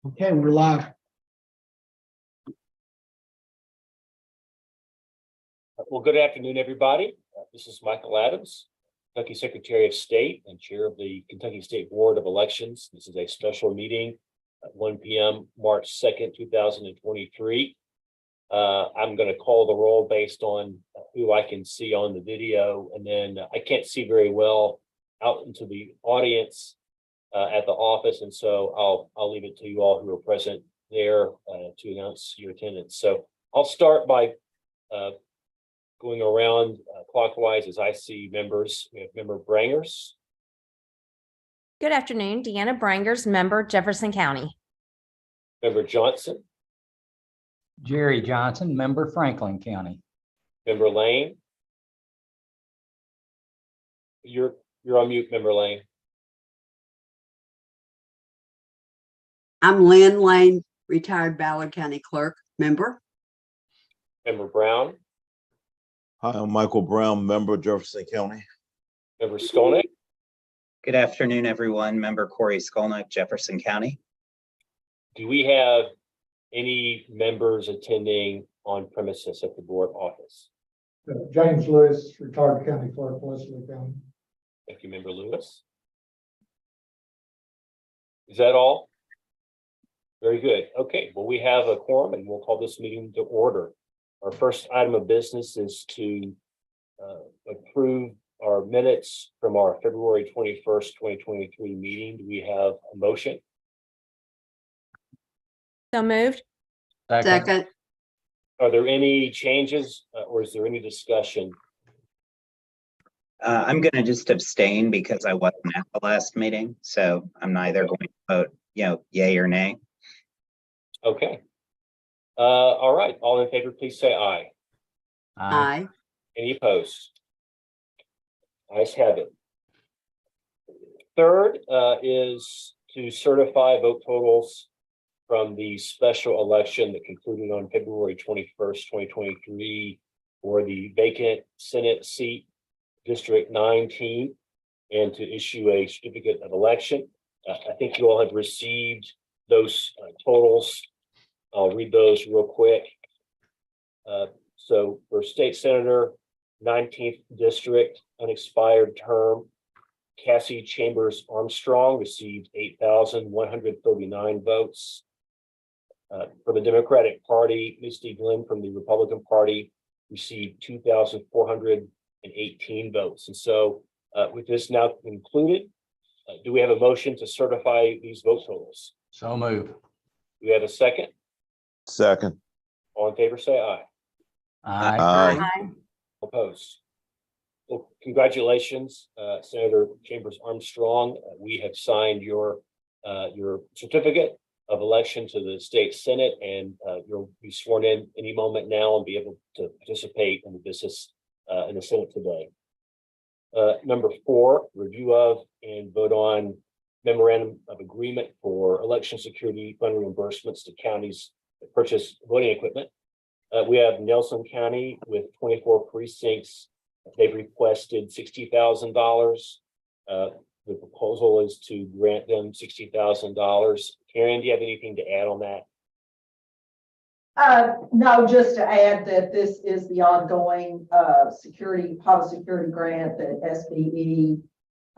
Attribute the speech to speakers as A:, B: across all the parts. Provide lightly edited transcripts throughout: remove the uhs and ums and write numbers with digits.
A: Okay, we're live.
B: Well, good afternoon, everybody. This is Michael Adams, Kentucky Secretary of State and Chair of the Kentucky State Board of Elections. This is a special meeting at 1 p.m. March 2nd, 2023. I'm going to call the roll based on who I can see on the video, and then I can't see very well out into the audience at the office, and so I'll leave it to you all who are present there to announce your attendance. So I'll start by going around clockwise as I see members. We have Member Brangers.
C: Good afternoon, Deanna Brangers, member, Jefferson County.
B: Member Johnson.
D: Jerry Johnson, member, Franklin County.
B: Member Lane. You're on mute, Member Lane.
E: I'm Lynn Lane, retired Ballard County Clerk, member.
B: Member Brown.
F: Hi, I'm Michael Brown, member, Jefferson County.
B: Member Skolnick.
G: Good afternoon, everyone. Member Corey Skolnick, Jefferson County.
B: Do we have any members attending on premises at the board office?
A: James Lewis, retired county clerk, Leslie County.
B: Thank you, Member Lewis. Is that all? Very good. Okay, well, we have a quorum and we'll call this meeting to order. Our first item of business is to approve our minutes from our February 21st, 2023 meeting. Do we have a motion?
C: So moved.
E: Second,
B: Are there any changes or is there any discussion?
G: I'm going to just abstain because I wasn't at the last meeting, so I'm neither going to vote, yay or nay.
B: Okay. All right. All in favor, please say aye.
E: aye.
B: Any opposed? Ayes have it. Third is to certify vote totals from the special election that concluded on February 21st, 2023 for the vacant Senate seat, District 19, and to issue a certificate of election. I think you all have received those totals. I'll read those real quick. So for State Senator, 19th District, unexpired term, Cassie Chambers Armstrong received 8,139 votes. For the Democratic Party, Misty Glenn from the Republican Party received 2,418 votes. And so with this now concluded, do we have a motion to certify these vote totals?
D: So move.
B: Do we have a second?
F: Second.
B: All in favor, say aye.
D: Aye.
E: Aye.
B: Opposed? Well, congratulations, Senator Chambers Armstrong. We have signed your certificate of election to the state Senate, and you'll be sworn in any moment now and be able to participate in the business in the Senate today. Number 4, review of and vote on memorandum of agreement for election security fund reimbursements to counties that purchase voting equipment. We have Nelson County with 24 precincts. They've requested $60,000. The proposal is to grant them $60,000. Karen, do you have anything to add on that?
H: No, just to add that this is the ongoing public security grant that SBE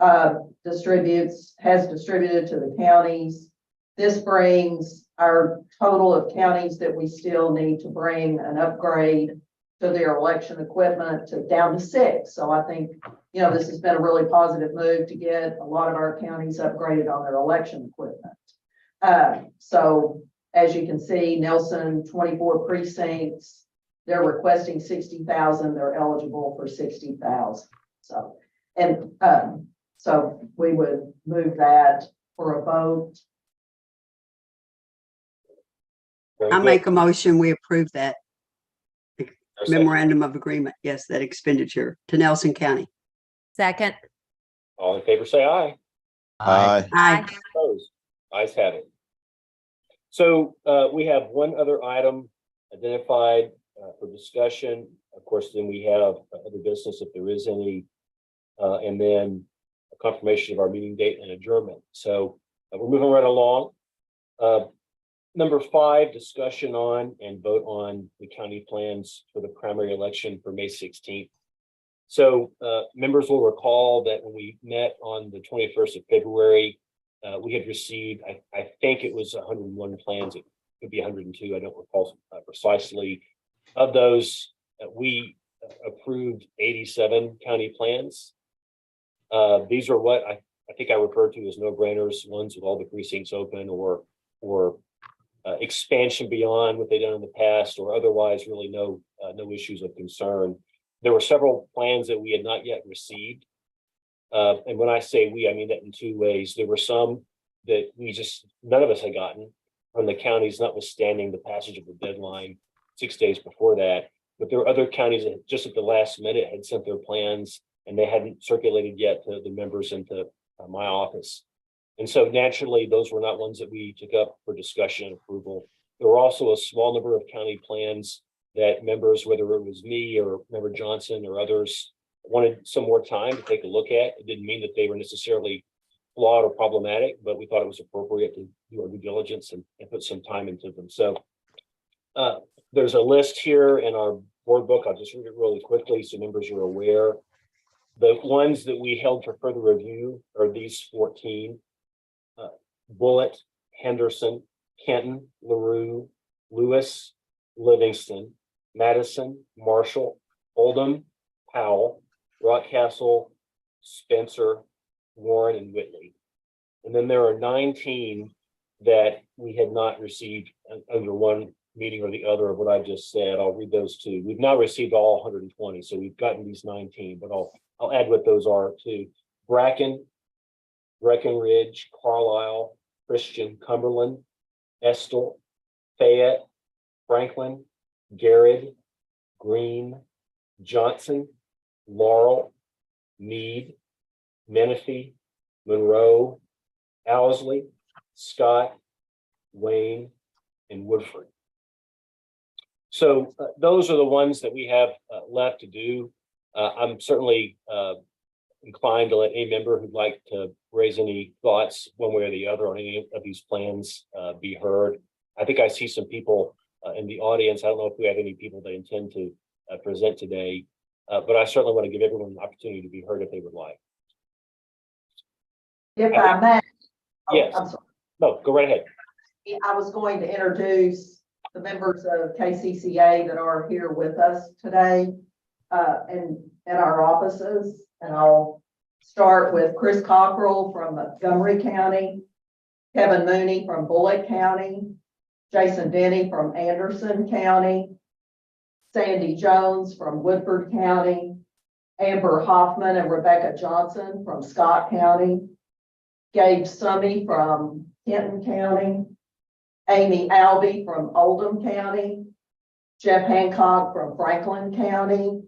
H: has distributed to the counties. This brings our total of counties that we still need to bring an upgrade to their election equipment down to 6. So I think, this has been a really positive move to get a lot of our counties upgraded on their election equipment. So as you can see, Nelson, 24 precincts, they're requesting 60,000. They're eligible for 60,000. So, so we would move that for a vote.
B: Very
E: I
B: good.
E: make a motion, we approve that
B: Or second?
E: memorandum of agreement. Yes, that expenditure to Nelson County.
C: Second.
B: All in favor, say aye.
F: Aye.
E: Aye.
B: Opposed? Ayes have it. So we have one other item identified for discussion. Of course, then we have other business if there is any, and then a confirmation of our meeting date and adjournment. So we're moving right along. Number 5, discussion on and vote on the county plans for the primary election for May 16th. So members will recall that when we met on the 21st of February, we had received, I think it was 101 plans. It could be 102. I don't recall precisely. Of those, we approved 87 county plans. These are what I think I referred to as no-brainers, ones with all the precincts open or expansion beyond what they've done in the past, or otherwise really no issues of concern. There were several plans that we had not yet received. And when I say we, I mean that in 2 ways. There were some that none of us had gotten from the counties, notwithstanding the passage of the deadline 6 days before that. But there were other counties that just at the last minute had sent their plans and they hadn't circulated yet to the members and to my office. And so naturally, those were not ones that we took up for discussion and approval. There were also a small number of county plans that members, whether it was me or Member Johnson or others, wanted some more time to take a look at. It didn't mean that they were necessarily flawed or problematic, but we thought it was appropriate to do our due diligence and put some time into them. So there's a list here in our board book. I'll just read it really quickly so members are aware. The ones that we held for further review are these 14. Bullitt, Henderson, Kenton, LaRue, Lewis, Livingston, Madison, Marshall, Oldham, Powell, Rockcastle, Spencer, Warren, and Whitley. And then there are 19 that we had not received under one meeting or the other of what I just said. I'll read those too. We've now received all 120, so we've gotten these 19, but I'll add what those are too. Bracken, Breckenridge, Carlisle, Christian, Cumberland, Estill, Fayette, Franklin, Garrett, Green, Johnson, Laurel, Meade, Menifee, Monroe, Owsley, Scott, Wayne, and Woodford. So those are the ones that we have left to do. I'm certainly inclined to let any member who'd like to raise any thoughts one way or the other on any of these plans be heard. I think I see some people in the audience. I don't know if we have any people that intend to present today, but I certainly want to give everyone an opportunity to be heard if they would like.
H: If I may.
B: Yes.
H: I'm sorry.
B: No, go right ahead.
H: I was going to introduce the members of KCCA that are here with us today in our offices. And I'll start with Chris Cockrell from Montgomery County, Kevin Mooney from Bullitt County, Jason Denny from Anderson County, Sandy Jones from Woodford County, Amber Hoffman and Rebecca Johnson from Scott County, Gabe Summey from Kenton County, Amy Albee from Oldham County, Jeff Hancock from Franklin County,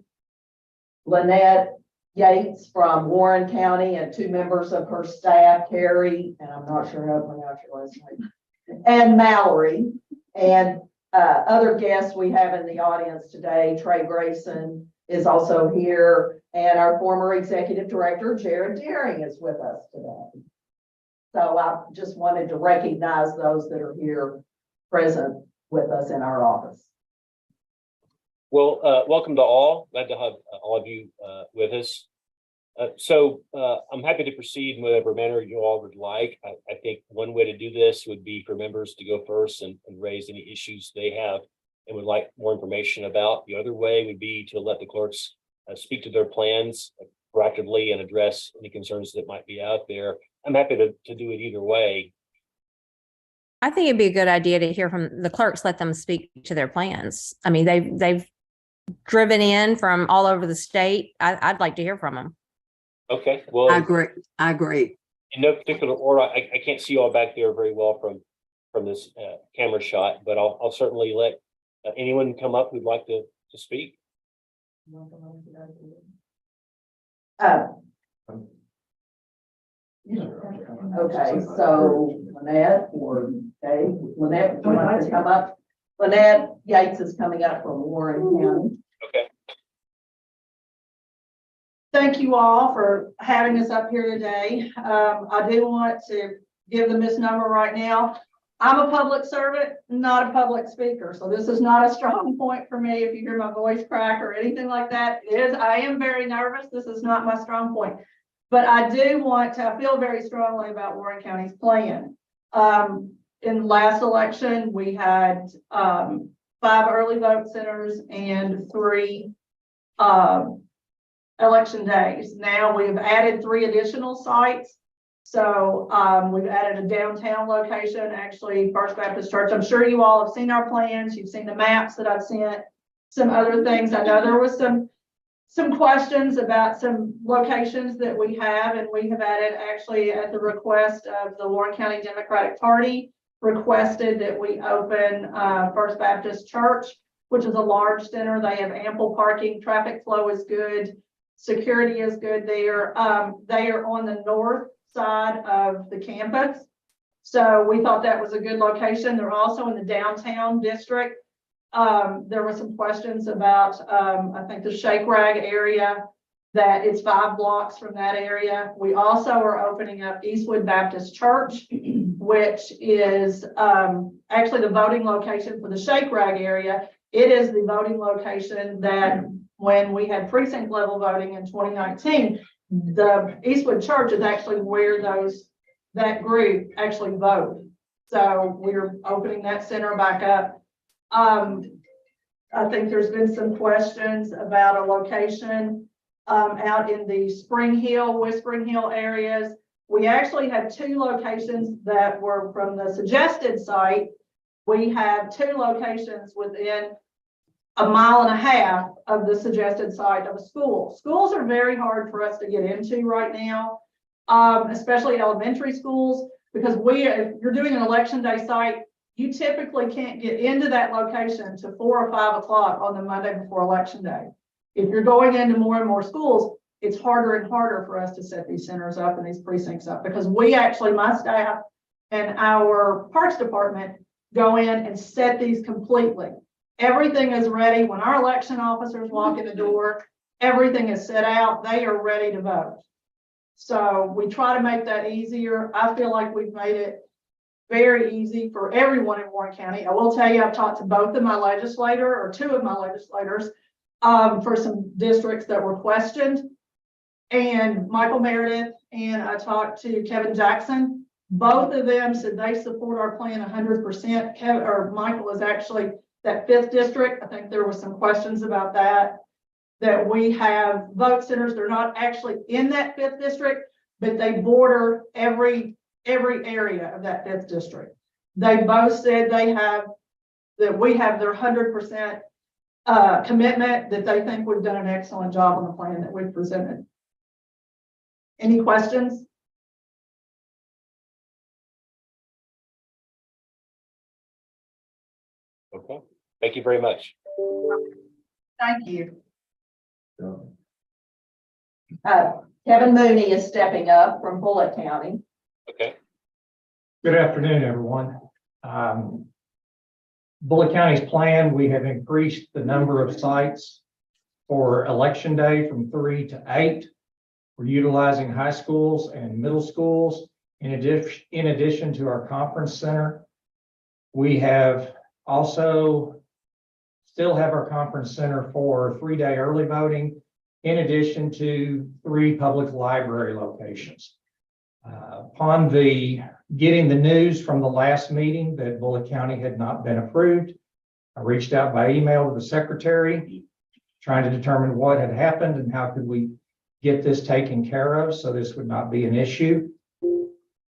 H: Lynette Yates from Warren County, and 2 members of her staff, Carrie, and I'm not sure how to pronounce your last name, and Mallory, and other guests we have in the audience today. Trey Grayson is also here, and our former executive director, Jared Deering, is with us today. So I just wanted to recognize those that are here present with us in our office.
B: Well, welcome to all. Glad to have all of you with us. So I'm happy to proceed in whatever manner you all would like. I think one way to do this would be for members to go first and raise any issues they have and would like more information about. The other way would be to let the clerks speak to their plans proactively and address any concerns that might be out there. I'm happy to do it either way.
C: I think it'd be a good idea to hear from the clerks, let them speak to their plans. I mean, they've driven in from all over the state. I'd like to hear from them.
B: Okay, well,
E: I agree.
B: in no particular order, I can't see you all back there very well from this camera shot, but I'll certainly let anyone come up who'd like to speak.
H: Okay, so Lynette or Dave, Lynette, would you like to come up? Lynette Yates is coming up from Warren County.
B: Okay.
I: Thank you all for having us up here today. I do want to give the misnomer right now. I'm a public servant, not a public speaker, so this is not a strong point for me. If you hear my voice crack or anything like that, I am very nervous. This is not my strong point. But I feel very strongly about Warren County's plan. In the last election, we had 5 early vote centers and 3 election days. Now we've added 3 additional sites. So we've added a downtown location, actually First Baptist Church. I'm sure you all have seen our plans. You've seen the maps that I've sent, some other things. I know there was some questions about some locations that we have, and we have added, actually at the request of the Warren County Democratic Party, requested that we open First Baptist Church, which is a large center. They have ample parking, traffic flow is good, security is good there. They are on the north side of the campus. So we thought that was a good location. They're also in the downtown district. There were some questions about, I think the Shake Rag area, that it's 5 blocks from that area. We also are opening up Eastwood Baptist Church, which is actually the voting location for the Shake Rag area. It is the voting location that when we had precinct level voting in 2019, the Eastwood Church is actually where that group actually vote. So we're opening that center back up. I think there's been some questions about a location out in the Spring Hill, Whispering Hill areas. We actually have 2 locations that were from the suggested site. We have 2 locations within 1.5 miles of the suggested site of a school. Schools are very hard for us to get into right now, especially elementary schools, because if you're doing an election day site, you typically can't get into that location to 4 or 5 o'clock on the Monday before election day. If you're going into more and more schools, it's harder and harder for us to set these centers up and these precincts up, because my staff and our parks department go in and set these completely. Everything is ready. When our election officers walk in the door, everything is set out. They are ready to vote. So we try to make that easier. I feel like we've made it very easy for everyone in Warren County. I will tell you, I've talked to both of my two of my legislators for some districts that were questioned, and Michael Meredith, and I talked to Kevin Jackson. Both of them said they support our plan 100%. Michael is actually that 5th district. I think there was some questions about that we have vote centers. They're not actually in that 5th district, but they border every area of that 5th district. They both said we have their 100% commitment, that they think we've done an excellent job on the plan that we've presented. Any questions?
B: Okay, thank you very much.
I: Thank you.
H: Kevin Mooney is stepping up from Bullitt County.
B: Okay,
A: Good afternoon, everyone. Bullitt County's plan, we have increased the number of sites for election day from 3 to 8. We're utilizing high schools and middle schools in addition to our conference center. We have also still have our conference center for 3-day early voting, in addition to 3 public library locations. Upon getting the news from the last meeting that Bullitt County had not been approved, I reached out by email to the secretary, trying to determine what had happened and how could we get this taken care of so this would not be an issue.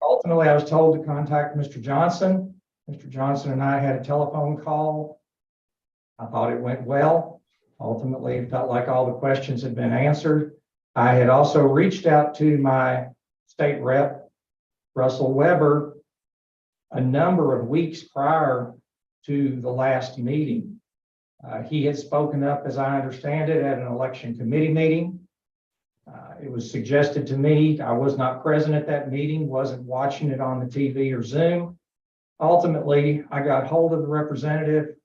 A: Ultimately, I was told to contact Mr. Johnson. Mr. Johnson and I had a telephone call. I thought it went well. Ultimately, it felt like all the questions had been answered. I had also reached out to my state rep, Russell Weber, a number of weeks prior to the last meeting. He had spoken up, as I understand it, at an election committee meeting. It was suggested to me, I was not present at that meeting, wasn't watching it on the TV or Zoom. Ultimately, I got hold of the representative.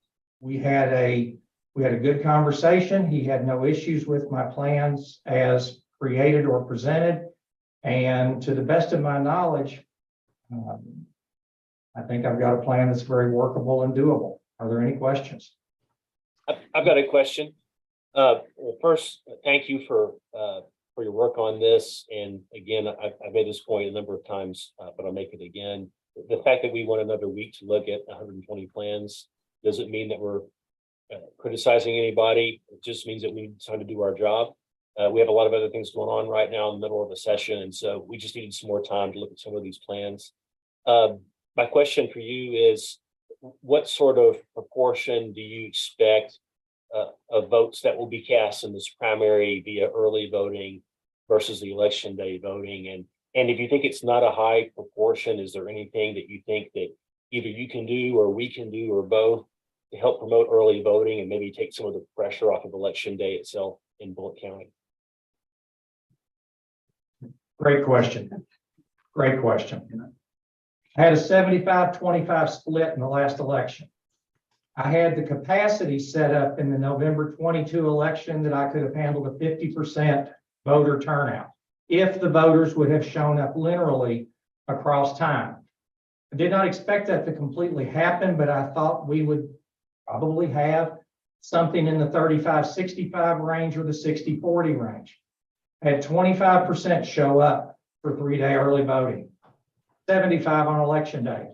A: We had a good conversation. He had no issues with my plans as created or presented. And to the best of my knowledge, I think I've got a plan that's very workable and doable. Are there any questions?
B: I've got a question. Well, first, thank you for your work on this. And again, I've made this point a number of times, but I'll make it again. The fact that we want another week to look at 120 plans doesn't mean that we're criticizing anybody. It just means that we need time to do our job. We have a lot of other things going on right now in the middle of a session, and so we just needed some more time to look at some of these plans. My question for you is, what sort of proportion do you expect of votes that will be cast in this primary via early voting versus the election day voting? And if you think it's not a high proportion, is there anything that you think that either you can do or we can do or both to help promote early voting and maybe take some of the pressure off of election day itself in Bullitt County?
A: Great question. Great question. I had a 75-25 split in the last election. I had the capacity set up in the November 22 election that I could have handled a 50% voter turnout if the voters would have shown up linearly across time. I did not expect that to completely happen, but I thought we would probably have something in the 35-65 range or the 60-40 range. I had 25% show up for 3-day early voting, 75 on election day.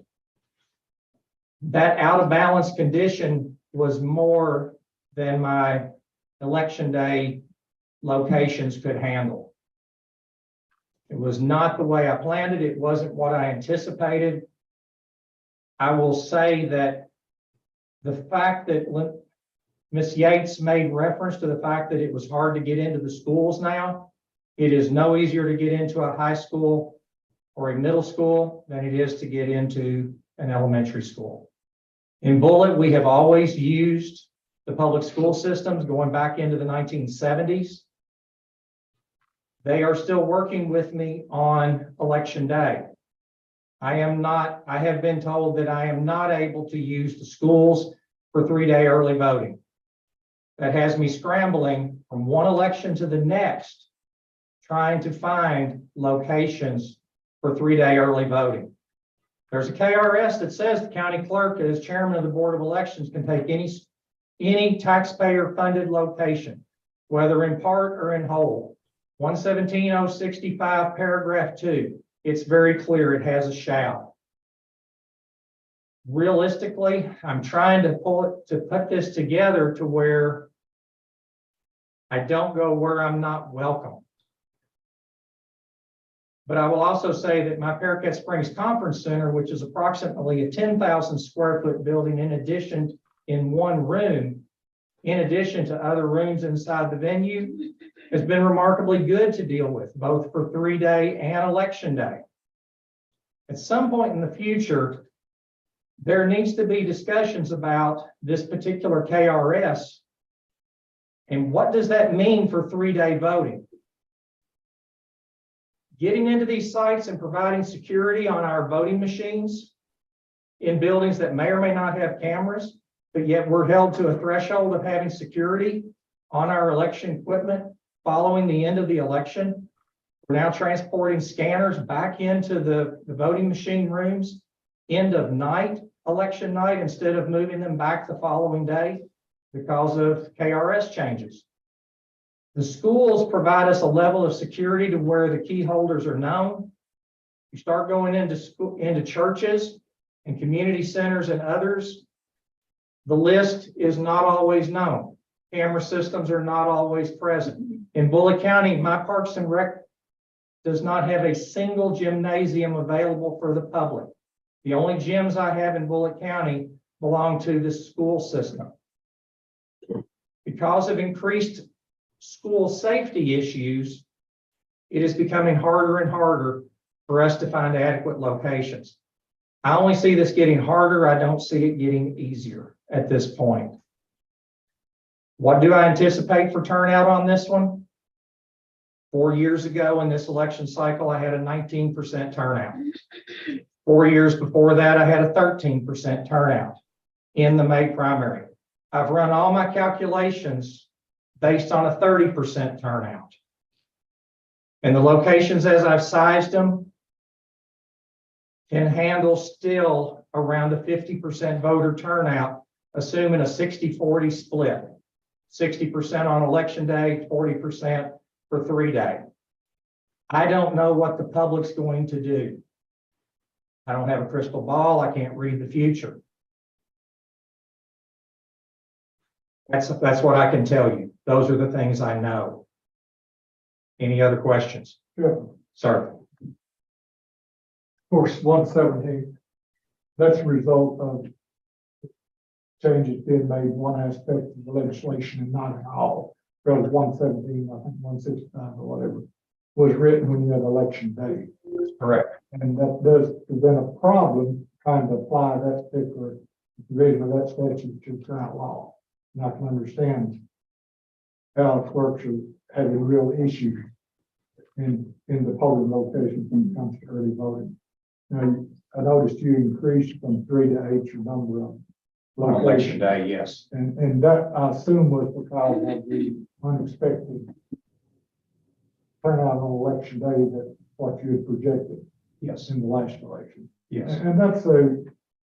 A: That out of balance condition was more than my election day locations could handle. It was not the way I planned it. It wasn't what I anticipated. I will say that the fact that Ms. Yates made reference to the fact that it was hard to get into the schools now. It is no easier to get into a high school or a middle school than it is to get into an elementary school. In Bullitt, we have always used the public school systems going back into the 1970s. They are still working with me on election day. I have been told that I am not able to use the schools for 3-day early voting. That has me scrambling from one election to the next, trying to find locations for 3-day early voting. There's a KRS that says the county clerk, as chairman of the Board of Elections, can take any taxpayer-funded location, whether in part or in whole. 117.065, paragraph 2. It's very clear. It has a shall. Realistically, I'm trying to put this together to where I don't go where I'm not welcome. But I will also say that my Paraquet Springs Conference Center, which is approximately a 10,000 square foot building in one room, in addition to other rooms inside the venue, has been remarkably good to deal with, both for 3-day and election day. At some point in the future, there needs to be discussions about this particular KRS and what does that mean for 3-day voting? Getting into these sites and providing security on our voting machines in buildings that may or may not have cameras, but yet we're held to a threshold of having security on our election equipment following the end of the election. We're now transporting scanners back into the voting machine rooms end of night, election night, instead of moving them back the following day because of KRS changes. The schools provide us a level of security to where the key holders are known. You start going into churches and community centers and others, the list is not always known. Camera systems are not always present. In Bullitt County, my Parks and Rec does not have a single gymnasium available for the public. The only gyms I have in Bullitt County belong to the school system. Because of increased school safety issues, it is becoming harder and harder for us to find adequate locations. I only see this getting harder. I don't see it getting easier at this point. What do I anticipate for turnout on this one? 4 years ago in this election cycle, I had a 19% turnout. 4 years before that, I had a 13% turnout in the May primary. I've run all my calculations based on a 30% turnout. And the locations as I've sized them can handle still around a 50% voter turnout, assuming a 60-40 split. 60% on election day, 40% for 3-day. I don't know what the public's going to do. I don't have a crystal ball. I can't read the future. That's what I can tell you. Those are the things I know. Any other questions?
J: Yeah,
A: Sir.
J: of course, 117, that's a result of changes being made in one aspect of the legislation and not in all. Because 117, I think 165 or whatever, was written when you had election day.
A: Correct.
J: And that does present a problem trying to apply that particular provision of that statute to current law. And I can understand how clerks are having real issues in the polling locations when it comes to early voting. Now, I noticed you increased from 3 to 8 your number of
A: On election
J: locations.
A: day, yes.
J: And that I assume was because of the unexpected turnout on election day that what you had projected.
A: Yes.
J: In the last election.
A: Yes.
J: And that's a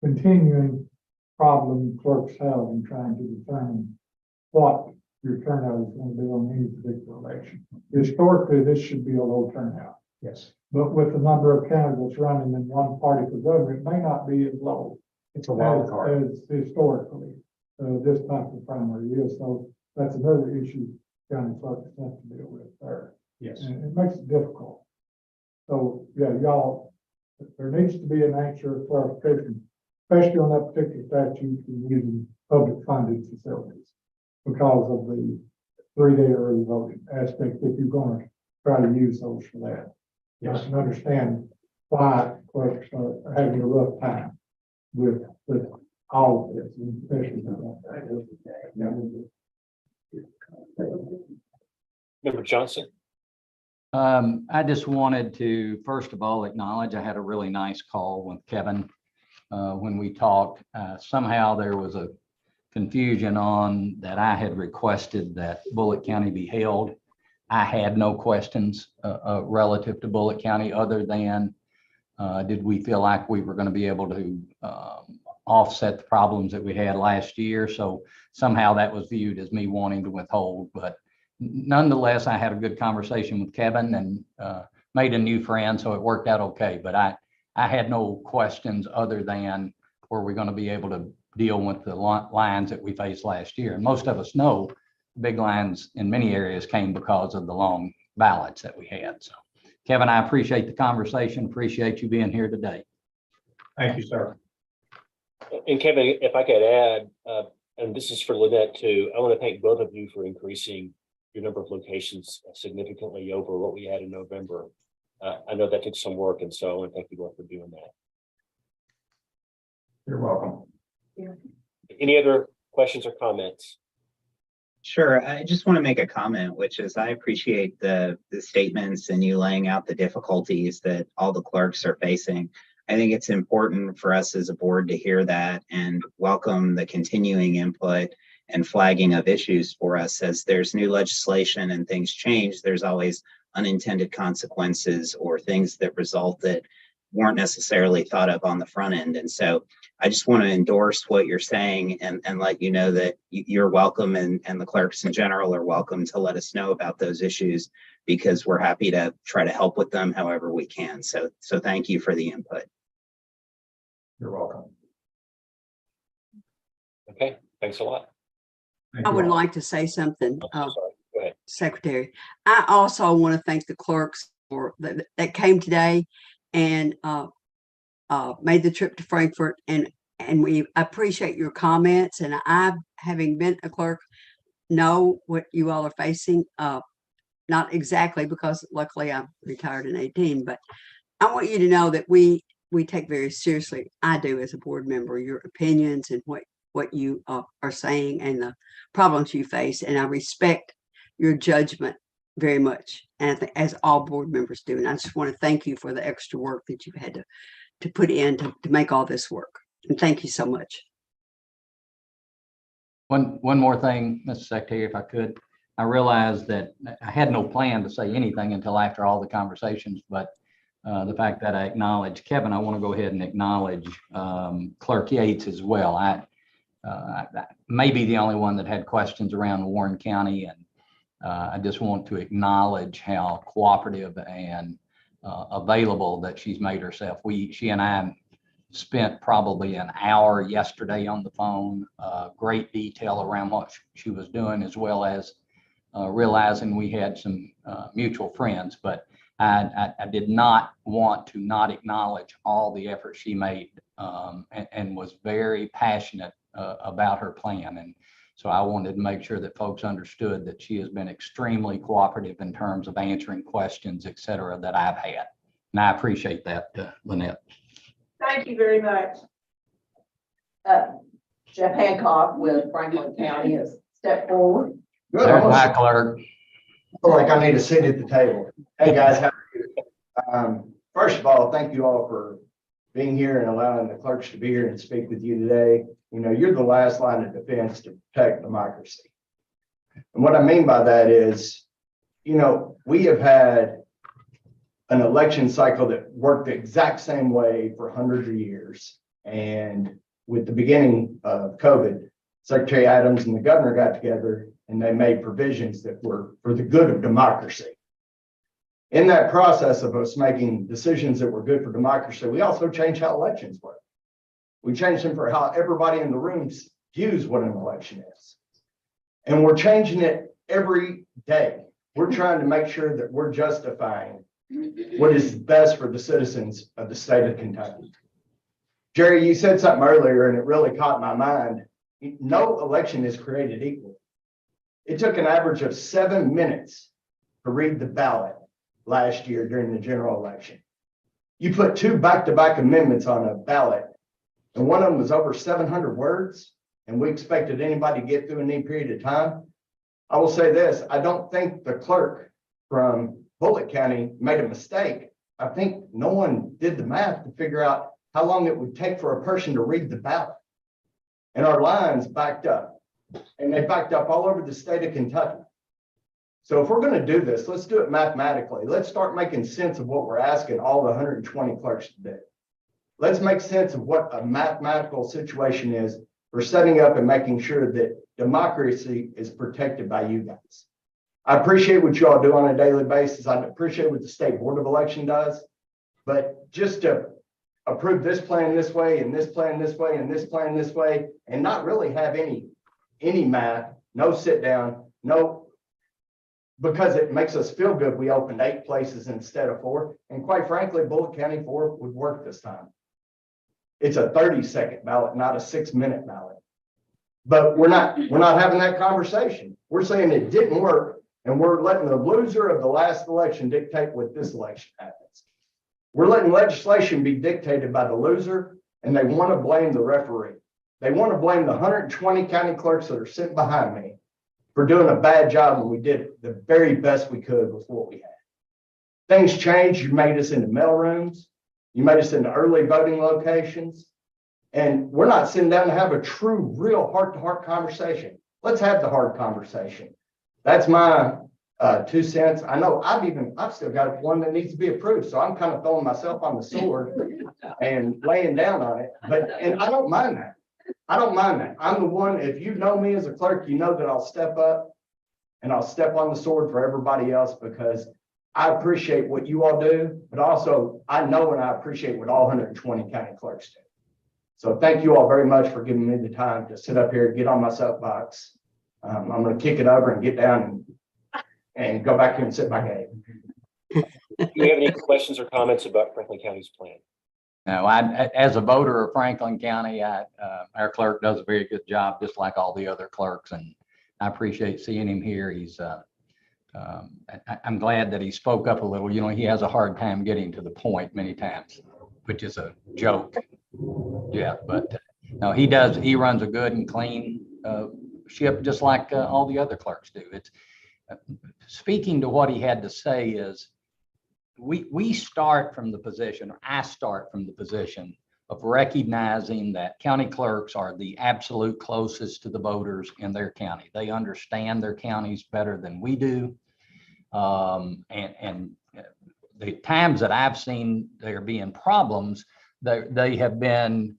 J: continuing problem clerks have in trying to determine what your turnout is going to be on any particular election. Historically, this should be a low turnout,
A: Yes.
J: but with the number of candidates running in one party for government, it may not be as low
A: It's a wild card.
J: as historically, this type of primary is. So that's another issue county clerks have to deal with there.
A: Yes.
J: And it makes it difficult. So, yeah, y'all, there needs to be an answer of clarification, especially on that particular statute and using public funded facilities because of the 3-day early voting aspect, if you're going to try to use those for that.
A: Yes.
J: I can understand why clerks are having a rough time with all of this, and especially
B: Member Johnson.
D: I just wanted to, first of all, acknowledge I had a really nice call with Kevin when we talked. Somehow there was a confusion on that I had requested that Bullitt County be held. I had no questions relative to Bullitt County other than did we feel like we were going to be able to offset the problems that we had last year. So somehow that was viewed as me wanting to withhold, but nonetheless, I had a good conversation with Kevin and made a new friend, so it worked out okay. But I had no questions other than were we going to be able to deal with the lines that we faced last year. And most of us know the big lines in many areas came because of the long ballots that we had. So Kevin, I appreciate the conversation. Appreciate you being here today.
A: Thank you, sir.
B: And Kevin, if I could add, and this is for Lynette too, I want to thank both of you for increasing your number of locations significantly over what we had in November. I know that took some work, and so I want to thank you both for doing that.
A: You're welcome.
B: Any other questions or comments?
G: Sure. I just want to make a comment, which is I appreciate the statements and you laying out the difficulties that all the clerks are facing. I think it's important for us as a board to hear that and welcome the continuing input and flagging of issues for us. As there's new legislation and things change, there's always unintended consequences or things that result that weren't necessarily thought of on the front end. And so I just want to endorse what you're saying and let you know that you're welcome and the clerks in general are welcome to let us know about those issues because we're happy to try to help with them however we can. So thank you for the input.
A: You're welcome.
B: Okay, thanks a lot.
A: Thank
E: I
A: you
E: would
A: all.
E: like to say something,
B: Sorry, go ahead.
E: Secretary. I also want to thank the clerks that came today and made the trip to Frankfurt, and we appreciate your comments. And I, having been a clerk, know what you all are facing. Not exactly, because luckily I'm retired in 18, but I want you to know that we take very seriously, I do as a board member, your opinions and what you are saying and the problems you face. And I respect your judgment very much, and I think as all board members do. And I just want to thank you for the extra work that you've had to put in to make all this work. And thank you so much.
D: One more thing, Mr. Secretary, if I could. I realized that I had no plan to say anything until after all the conversations, but the fact that I acknowledge Kevin, I want to go ahead and acknowledge Clerk Yates as well. I may be the only one that had questions around Warren County, and I just want to acknowledge how cooperative and available that she's made herself. She and I spent probably an hour yesterday on the phone, great detail around what she was doing, as well as realizing we had some mutual friends. But I did not want to not acknowledge all the effort she made, and was very passionate about her plan. And so I wanted to make sure that folks understood that she has been extremely cooperative in terms of answering questions, et cetera, that I've had. And I appreciate that, Lynette.
I: Thank you very much.
H: Jeff Hancock with Franklin County has stepped forward.
K: Good.
D: There's my
K: I
D: clerk.
K: feel like I need a seat at the table. Hey, guys, how are you? First of all, thank you all for being here and allowing the clerks to be here and speak with you today. You know, you're the last line of defense to protect democracy. And what I mean by that is, you know, we have had an election cycle that worked the exact same way for hundreds of years. And with the beginning of COVID, Secretary Adams and the governor got together and they made provisions that were for the good of democracy. In that process of us making decisions that were good for democracy, we also changed how elections work. We changed them for how everybody in the room views what an election is. And we're changing it every day. We're trying to make sure that we're justifying what is best for the citizens of the state of Kentucky. Jerry, you said something earlier and it really caught my mind. No election is created equal. It took an average of 7 minutes to read the ballot last year during the general election. You put two back-to-back amendments on a ballot, and one of them was over 700 words, and we expected anybody to get through in any period of time. I will say this, I don't think the clerk from Bullitt County made a mistake. I think no one did the math to figure out how long it would take for a person to read the ballot. And our lines backed up, and they backed up all over the state of Kentucky. So if we're going to do this, let's do it mathematically. Let's start making sense of what we're asking all the 120 clerks to do. Let's make sense of what a mathematical situation is for setting up and making sure that democracy is protected by you guys. I appreciate what you all do on a daily basis. I appreciate what the State Board of Election does, but just to approve this plan this way and this plan this way and this plan this way, and not really have any math, no sit down, no, because it makes us feel good. We opened 8 places instead of 4. And quite frankly, Bullitt County 4 would work this time. It's a 30-second ballot, not a 6-minute ballot. But we're not having that conversation. We're saying it didn't work, and we're letting the loser of the last election dictate what this election happens. We're letting legislation be dictated by the loser, and they want to blame the referee. They want to blame the 120 county clerks that are sitting behind me for doing a bad job when we did the very best we could with what we had. Things changed. You made us into mail rooms. You made us into early voting locations. And we're not sitting down to have a true, real heart-to-heart conversation. Let's have the hard conversation. That's my 2 cents. I know I've still got one that needs to be approved. So I'm kind of throwing myself on the sword and laying down on it. And I don't mind that. I don't mind that. I'm the one, if you know me as a clerk, you know that I'll step up and I'll step on the sword for everybody else, because I appreciate what you all do, but also I know and I appreciate what all 120 county clerks do. So thank you all very much for giving me the time to sit up here, get on my soapbox. I'm going to kick it over and get down and go back here and sit my game.
B: Do you have any questions or comments about Franklin County's plan?
D: No, as a voter of Franklin County, our clerk does a very good job, just like all the other clerks, and I appreciate seeing him here. He's, I'm glad that he spoke up a little. You know, he has a hard time getting to the point many times, which is a joke. Yeah, but no, he does. He runs a good and clean ship, just like all the other clerks do. It's speaking to what he had to say is, we start from the position, or I start from the position of recognizing that county clerks are the absolute closest to the voters in their county. They understand their counties better than we do. And the times that I've seen there being problems, they have been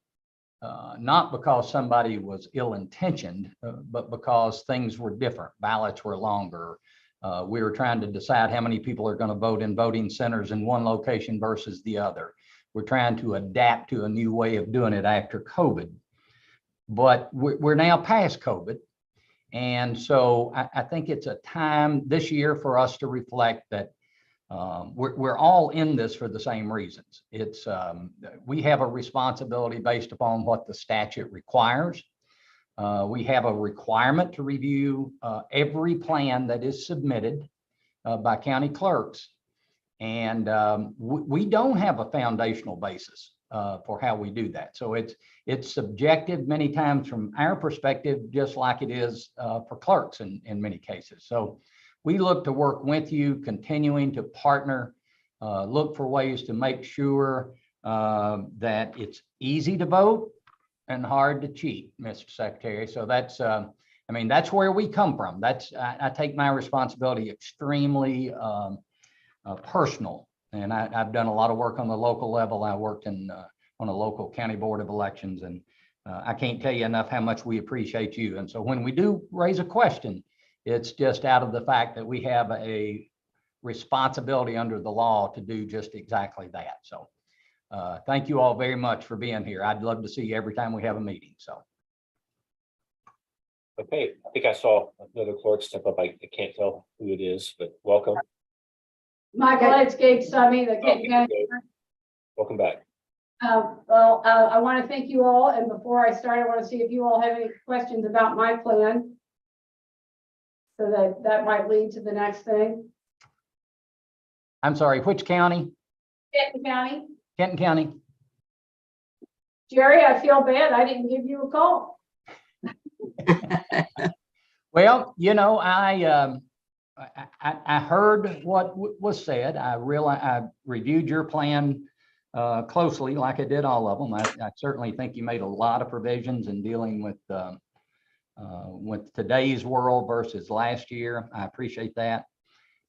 D: not because somebody was ill-intentioned, but because things were different. Ballots were longer. We were trying to decide how many people are going to vote in voting centers in one location versus the other. We're trying to adapt to a new way of doing it after COVID. But we're now past COVID. And so I think it's a time this year for us to reflect that we're all in this for the same reasons. It's we have a responsibility based upon what the statute requires. We have a requirement to review every plan that is submitted by county clerks. And we don't have a foundational basis for how we do that. So it's subjective many times from our perspective, just like it is for clerks in many cases. So we look to work with you, continuing to partner, look for ways to make sure that it's easy to vote and hard to cheat, Mr. Secretary. So that's, I mean, that's where we come from. That's, I take my responsibility extremely personal. And I've done a lot of work on the local level. I worked on a local county board of elections, and I can't tell you enough how much we appreciate you. And so when we do raise a question, it's just out of the fact that we have a responsibility under the law to do just exactly that. So thank you all very much for being here. I'd love to see you every time we have a meeting. So.
B: Okay, I think I saw another clerk step up. I can't tell who it is, but welcome.
I: Michael, it's Gabe Subby, the Kent County.
B: Welcome back.
I: Well, I want to thank you all. And before I start, I want to see if you all have any questions about my plan. So that might lead to the next thing.
D: I'm sorry, which county?
I: Kenton County.
D: Kenton County.
I: Jerry, I feel bad. I didn't give you a call.
D: Well, you know, I heard what was said. I reviewed your plan closely, like I did all of them. I certainly think you made a lot of provisions in dealing with today's world versus last year. I appreciate that.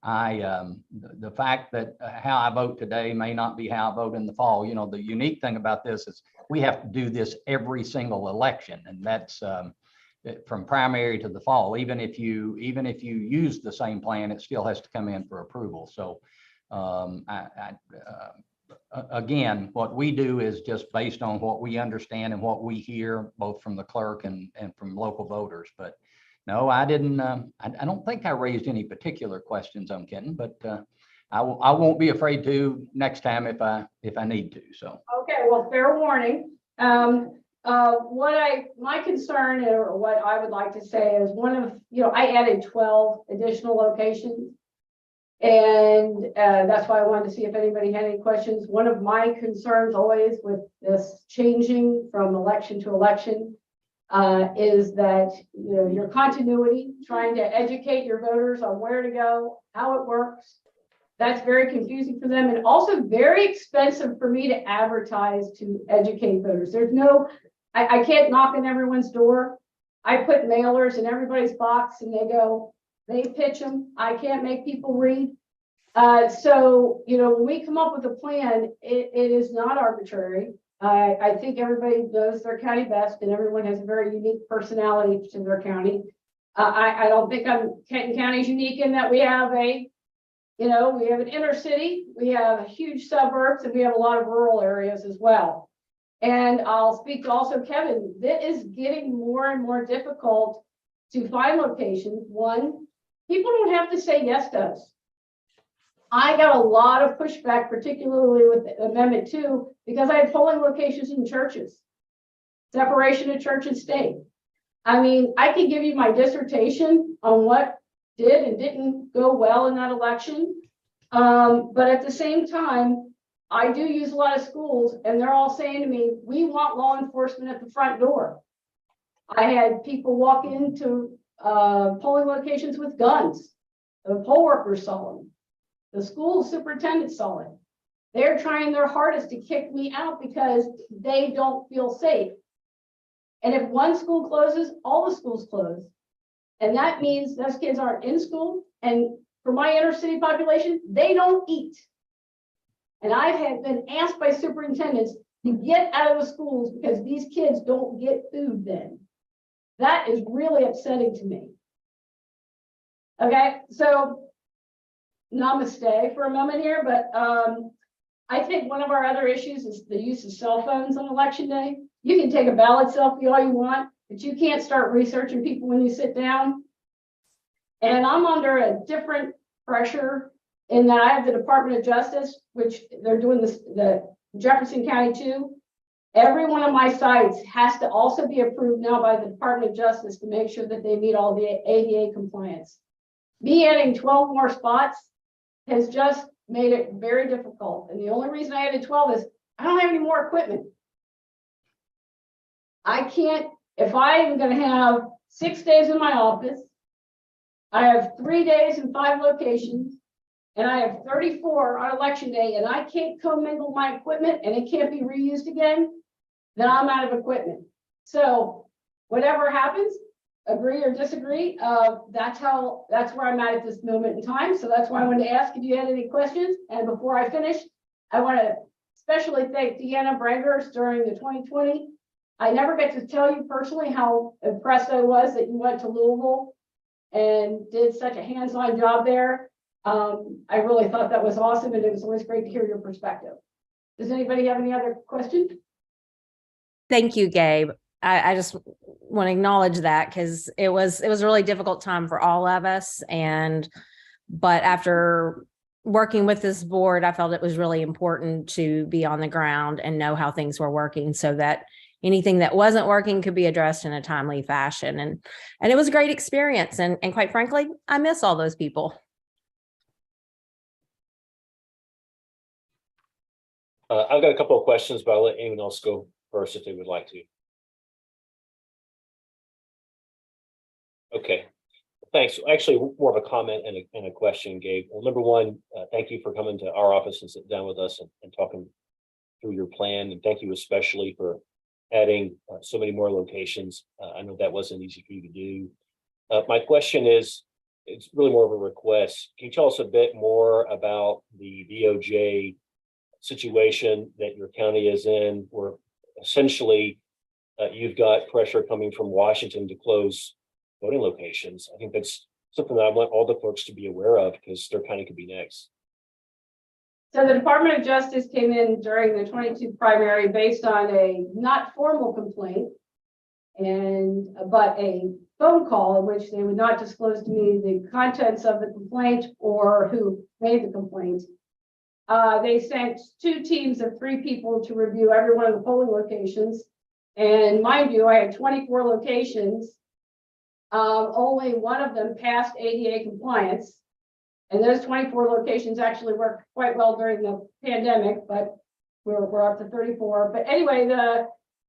D: The fact that how I vote today may not be how I vote in the fall. You know, the unique thing about this is we have to do this every single election, and that's from primary to the fall. Even if you use the same plan, it still has to come in for approval. So again, what we do is just based on what we understand and what we hear, both from the clerk and from local voters. But no, I didn't. I don't think I raised any particular questions on Kenton, but I won't be afraid to next time if I need to. So
I: Okay, well, fair warning. My concern, or what I would like to say is I added 12 additional locations. And that's why I wanted to see if anybody had any questions. One of my concerns always with this changing from election to election is that, your continuity, trying to educate your voters on where to go, how it works. That's very confusing for them and also very expensive for me to advertise to educate voters. I can't knock on everyone's door. I put mailers in everybody's box and they pitch them. I can't make people read. So, when we come up with a plan, it is not arbitrary. I think everybody knows their county best and everyone has a very unique personality to their county. I don't think Kenton County is unique in that we have we have an inner city, we have huge suburbs, and we have a lot of rural areas as well. And I'll speak to also Kevin, it is getting more and more difficult to find locations. One, people don't have to say yes to us. I got a lot of pushback, particularly with Amendment 2, because I had polling locations in churches, separation of church and state. I mean, I could give you my dissertation on what did and didn't go well in that election. But at the same time, I do use a lot of schools and they're all saying to me, we want law enforcement at the front door. I had people walk into polling locations with guns. The poll workers saw them. The school superintendent saw it. They're trying their hardest to kick me out because they don't feel safe. And if one school closes, all the schools close. And that means those kids aren't in school. And for my inner city population, they don't eat. And I have been asked by superintendents to get out of the schools because these kids don't get food then. That is really upsetting to me. Okay, so namaste for a moment here, but I think one of our other issues is the use of cell phones on election day. You can take a ballot selfie all you want, but you can't start researching people when you sit down. And I'm under a different pressure in that I have the Department of Justice, which they're doing this, the Jefferson County too. Every one of my sites has to also be approved now by the Department of Justice to make sure that they meet all the ADA compliance. Me adding 12 more spots has just made it very difficult. And the only reason I added 12 is I don't have any more equipment. I can't, if I am going to have 6 days in my office, I have 3 days in 5 locations, and I have 34 on election day, and I can't commingle my equipment and it can't be reused again, then I'm out of equipment. So whatever happens, agree or disagree, that's where I'm at this moment in time. So that's why I wanted to ask if you had any questions. And before I finish, I want to especially thank Deanna Brangers during the 2020. I never get to tell you personally how impressed I was that you went to Louisville and did such a hands-on job there. I really thought that was awesome, and it was always great to hear your perspective. Does anybody have any other questions?
C: Thank you, Gabe. I just want to acknowledge that because it was a really difficult time for all of us. But after working with this board, I felt it was really important to be on the ground and know how things were working so that anything that wasn't working could be addressed in a timely fashion. And it was a great experience. And quite frankly, I miss all those people.
B: I've got a couple of questions, but I'll let anyone else go first if they would like to. Okay, thanks. Actually, more of a comment and a question, Gabe. Well, number one, thank you for coming to our office and sitting down with us and talking through your plan. And thank you especially for adding so many more locations. I know that wasn't easy for you to do. My question is, it's really more of a request. Can you tell us a bit more about the DOJ situation that your county is in, where essentially you've got pressure coming from Washington to close voting locations? I think that's something that I want all the clerks to be aware of because their county could be next.
I: So the Department of Justice came in during the 22 primary based on a not formal complaint, but a phone call in which they would not disclose to me the contents of the complaint or who made the complaint. They sent 2 teams of 3 people to review every one of the polling locations. And mind you, I had 24 locations. Only one of them passed ADA compliance. And those 24 locations actually worked quite well during the pandemic, but we're up to 34. But anyway, the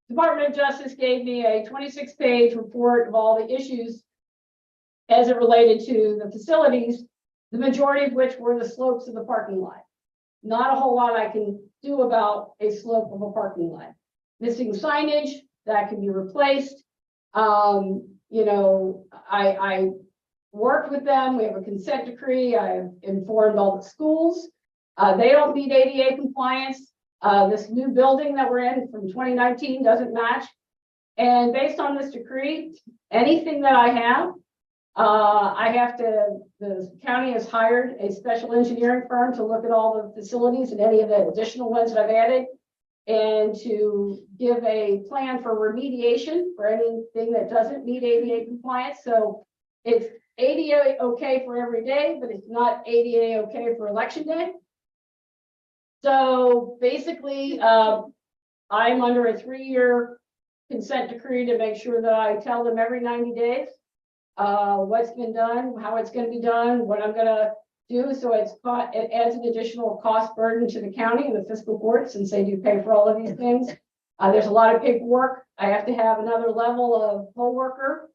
I: Department of Justice gave me a 26-page report of all the issues as it related to the facilities, the majority of which were the slopes of the parking lot. Not a whole lot I can do about a slope of a parking lot. Missing signage that can be replaced. You know, I worked with them. We have a consent decree. I've informed all the schools. They don't meet ADA compliance. This new building that we're in from 2019 doesn't match. And based on this decree, anything that I have the county has hired a special engineering firm to look at all the facilities and any of the additional ones that I've added and to give a plan for remediation for anything that doesn't meet ADA compliance. So it's ADA okay for every day, but it's not ADA okay for election day. So basically, I'm under a 3-year consent decree to make sure that I tell them every 90 days what's been done, how it's going to be done, what I'm going to do. So it adds an additional cost burden to the county and the fiscal court since they do pay for all of these things. There's a lot of paperwork. I have to have another level of poll worker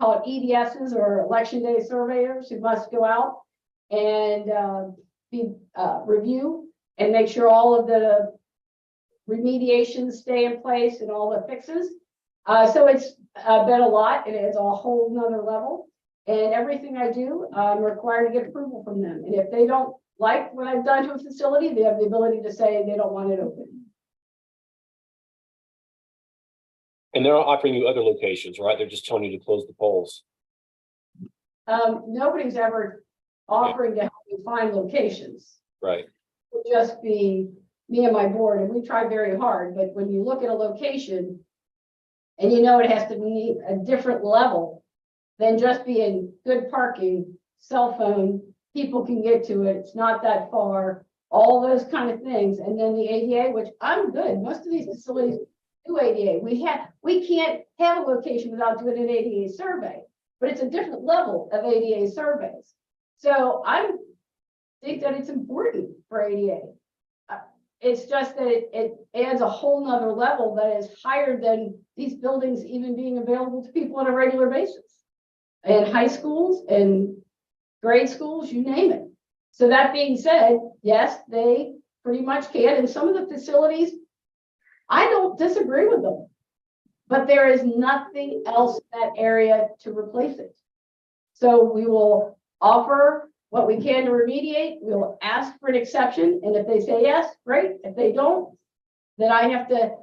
I: called EDSs or election day surveyors who must go out and review and make sure all of the remediations stay in place and all the fixes. So it's been a lot, and it's a whole nother level.
L: And everything I do, I'm required to get approval from them. And if they don't like what I've done to a facility, they have the ability to say they don't want it open.
B: And they're offering you other locations, right? They're just telling you to close the polls.
L: Nobody's ever offering to help me find locations.
B: Right.
L: It would just be me and my board, and we try very hard, but when you look at a location and you know it has to be a different level than just being good parking, cell phone, people can get to it, it's not that far, all those kind of things. And then the ADA, which I'm good, most of these facilities do ADA. We can't have a location without doing an ADA survey, but it's a different level of ADA surveys. So I think that it's important for ADA. It's just that it adds a whole nother level that is higher than these buildings even being available to people on a regular basis. And high schools and grade schools, you name it. So that being said, yes, they pretty much can. And some of the facilities, I don't disagree with them, but there is nothing else in that area to replace it. So we will offer what we can to remediate. We'll ask for an exception. And if they say yes, great. If they don't, then I have to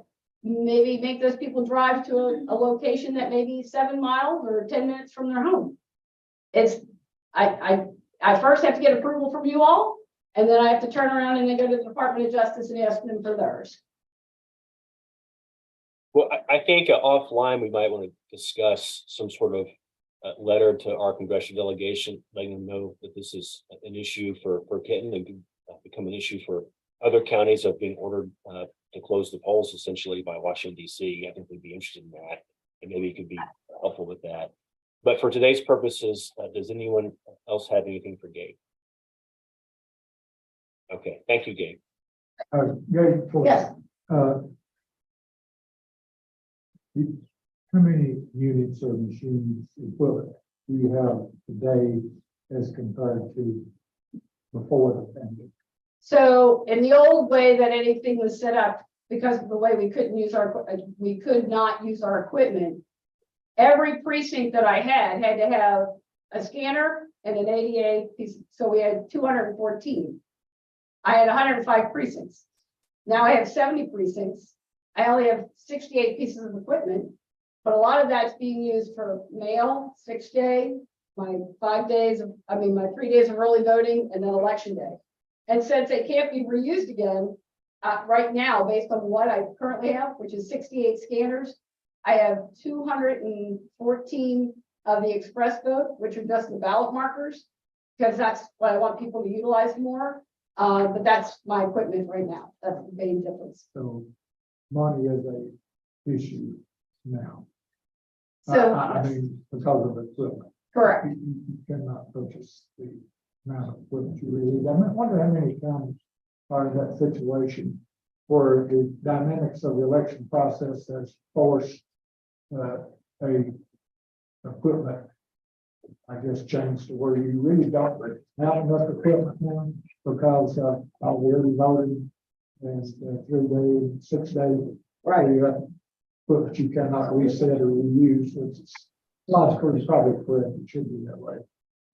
L: maybe make those people drive to a location that may be 7 miles or 10 minutes from their home. I first have to get approval from you all, and then I have to turn around and then go to the Department of Justice and ask them for theirs.
B: Well, I think offline, we might want to discuss some sort of letter to our congressional delegation, letting them know that this is an issue for Kenton and could become an issue for other counties that have been ordered to close the polls essentially by Washington, D.C. I think we'd be interested in that, and maybe it could be helpful with that. But for today's purposes, does anyone else have anything for Gabe? Okay, thank you, Gabe.
J: Gabe, for,
L: Yes.
J: How many units or machines equivalent do you have today as compared to before the pandemic?
L: So in the old way that anything was set up, because of the way we could not use our equipment, every precinct that I had to have a scanner and an ADA piece. So we had 214. I had 105 precincts. Now I have 70 precincts. I only have 68 pieces of equipment, but a lot of that's being used for mail, 6-day, my 3 days of early voting, and then election day. And since they can't be reused again, right now, based on what I currently have, which is 68 scanners, I have 214 of the express vote, which are just the ballot markers, because that's what I want people to utilize more. But that's my equipment right now. That's the main difference.
J: So money is a issue now.
L: So,
J: I mean, because of equipment.
L: correct.
J: You cannot purchase the amount of equipment you really need. I wonder how many counties are in that situation where the dynamics of the election process has forced a equipment, I guess, change to where you really don't have enough equipment now because of all the early voting and 3-day, 6-day.
L: Right.
J: Equipment you cannot reset or reuse, which is logically it's probably correct. It should be that way.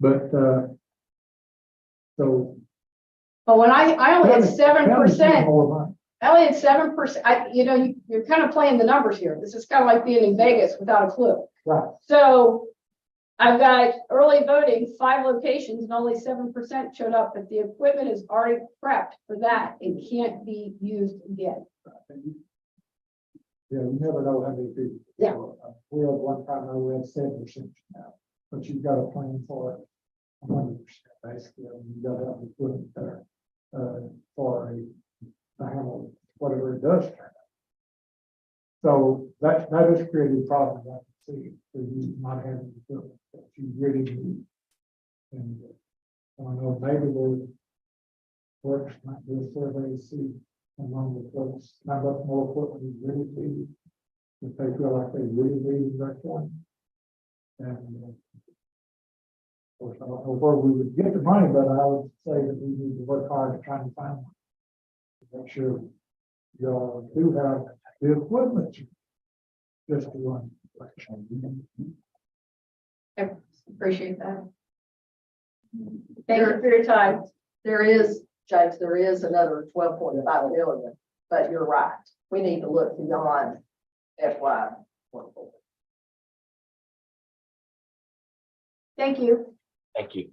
J: But so.
L: But when I only had 7%.
J: More money.
L: I only had 7%. You're kind of playing the numbers here. This is kind of like being in Vegas without a clue.
J: Right.
L: So I've got early voting, 5 locations, and only 7% showed up, but the equipment is already prepped for that and can't be used again.
J: Yeah, you never know how many people.
L: Yeah.
J: We had one time, we had 7% now, but you've got to plan for it 100% basically. You've got to have the equipment there for a handle, whatever it does turn out. So that is creating problems I can see for you not having the equipment that you really need. And I don't know, maybe the works might do a survey to see among the folks, how much more equipment is really needed, if they feel like they really need that one. And of course, I don't know where we would get the money, but I would say that we need to work hard to try and find one. To make sure you all do have the equipment just to run the election.
L: I appreciate that. Thank you for your time.
H: There is, James, there is another 12.5 million, but you're right. We need to look beyond FY.
L: Thank you.
B: Thank you.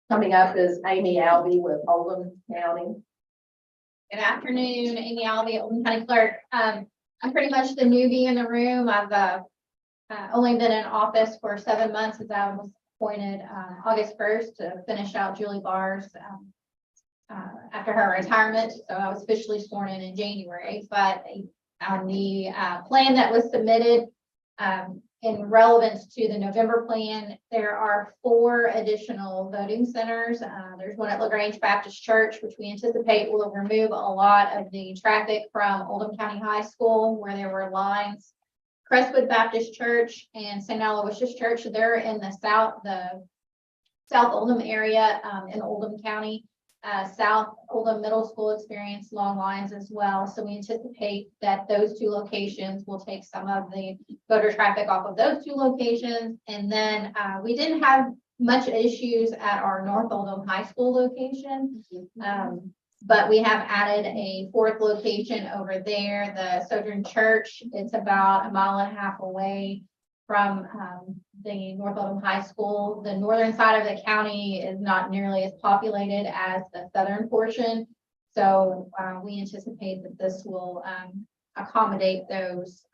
H: Coming up is Amy Albee with Oldham County.
M: Good afternoon, Amy Albee, Oldham County Clerk. I'm pretty much the newbie in the room. I've only been in office for 7 months as I was appointed August 1st to finish out Julie Barr's after her retirement. So I was officially sworn in January, but on the plan that was submitted in relevance to the November plan, there are 4 additional voting centers. There's one at LaGrange Baptist Church, which we anticipate will remove a lot of the traffic from Oldham County High School where there were lines. Crestwood Baptist Church and St. Aloysius Church, they're in the South Oldham area in Oldham County. South Oldham Middle School experienced long lines as well. So we anticipate that those 2 locations will take some of the voter traffic off of those 2 locations. And then we didn't have much issues at our North Oldham High School location. But we have added a 4th location over there, the Sojourn Church. It's about 1.5 miles away from the North Oldham High School. The northern side of the county is not nearly as populated as the southern portion. So we anticipate that this will accommodate those,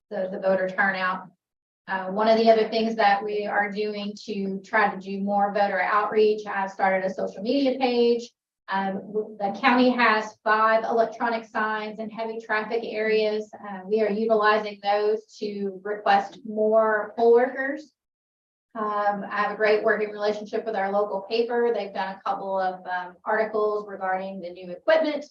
M: the voter turnout. One of the other things that we are doing to try to do more voter outreach, I've started a social media page. The county has 5 electronic signs in heavy traffic areas. We are utilizing those to request more poll workers. I have a great working relationship with our local paper. They've done a couple of articles regarding the new equipment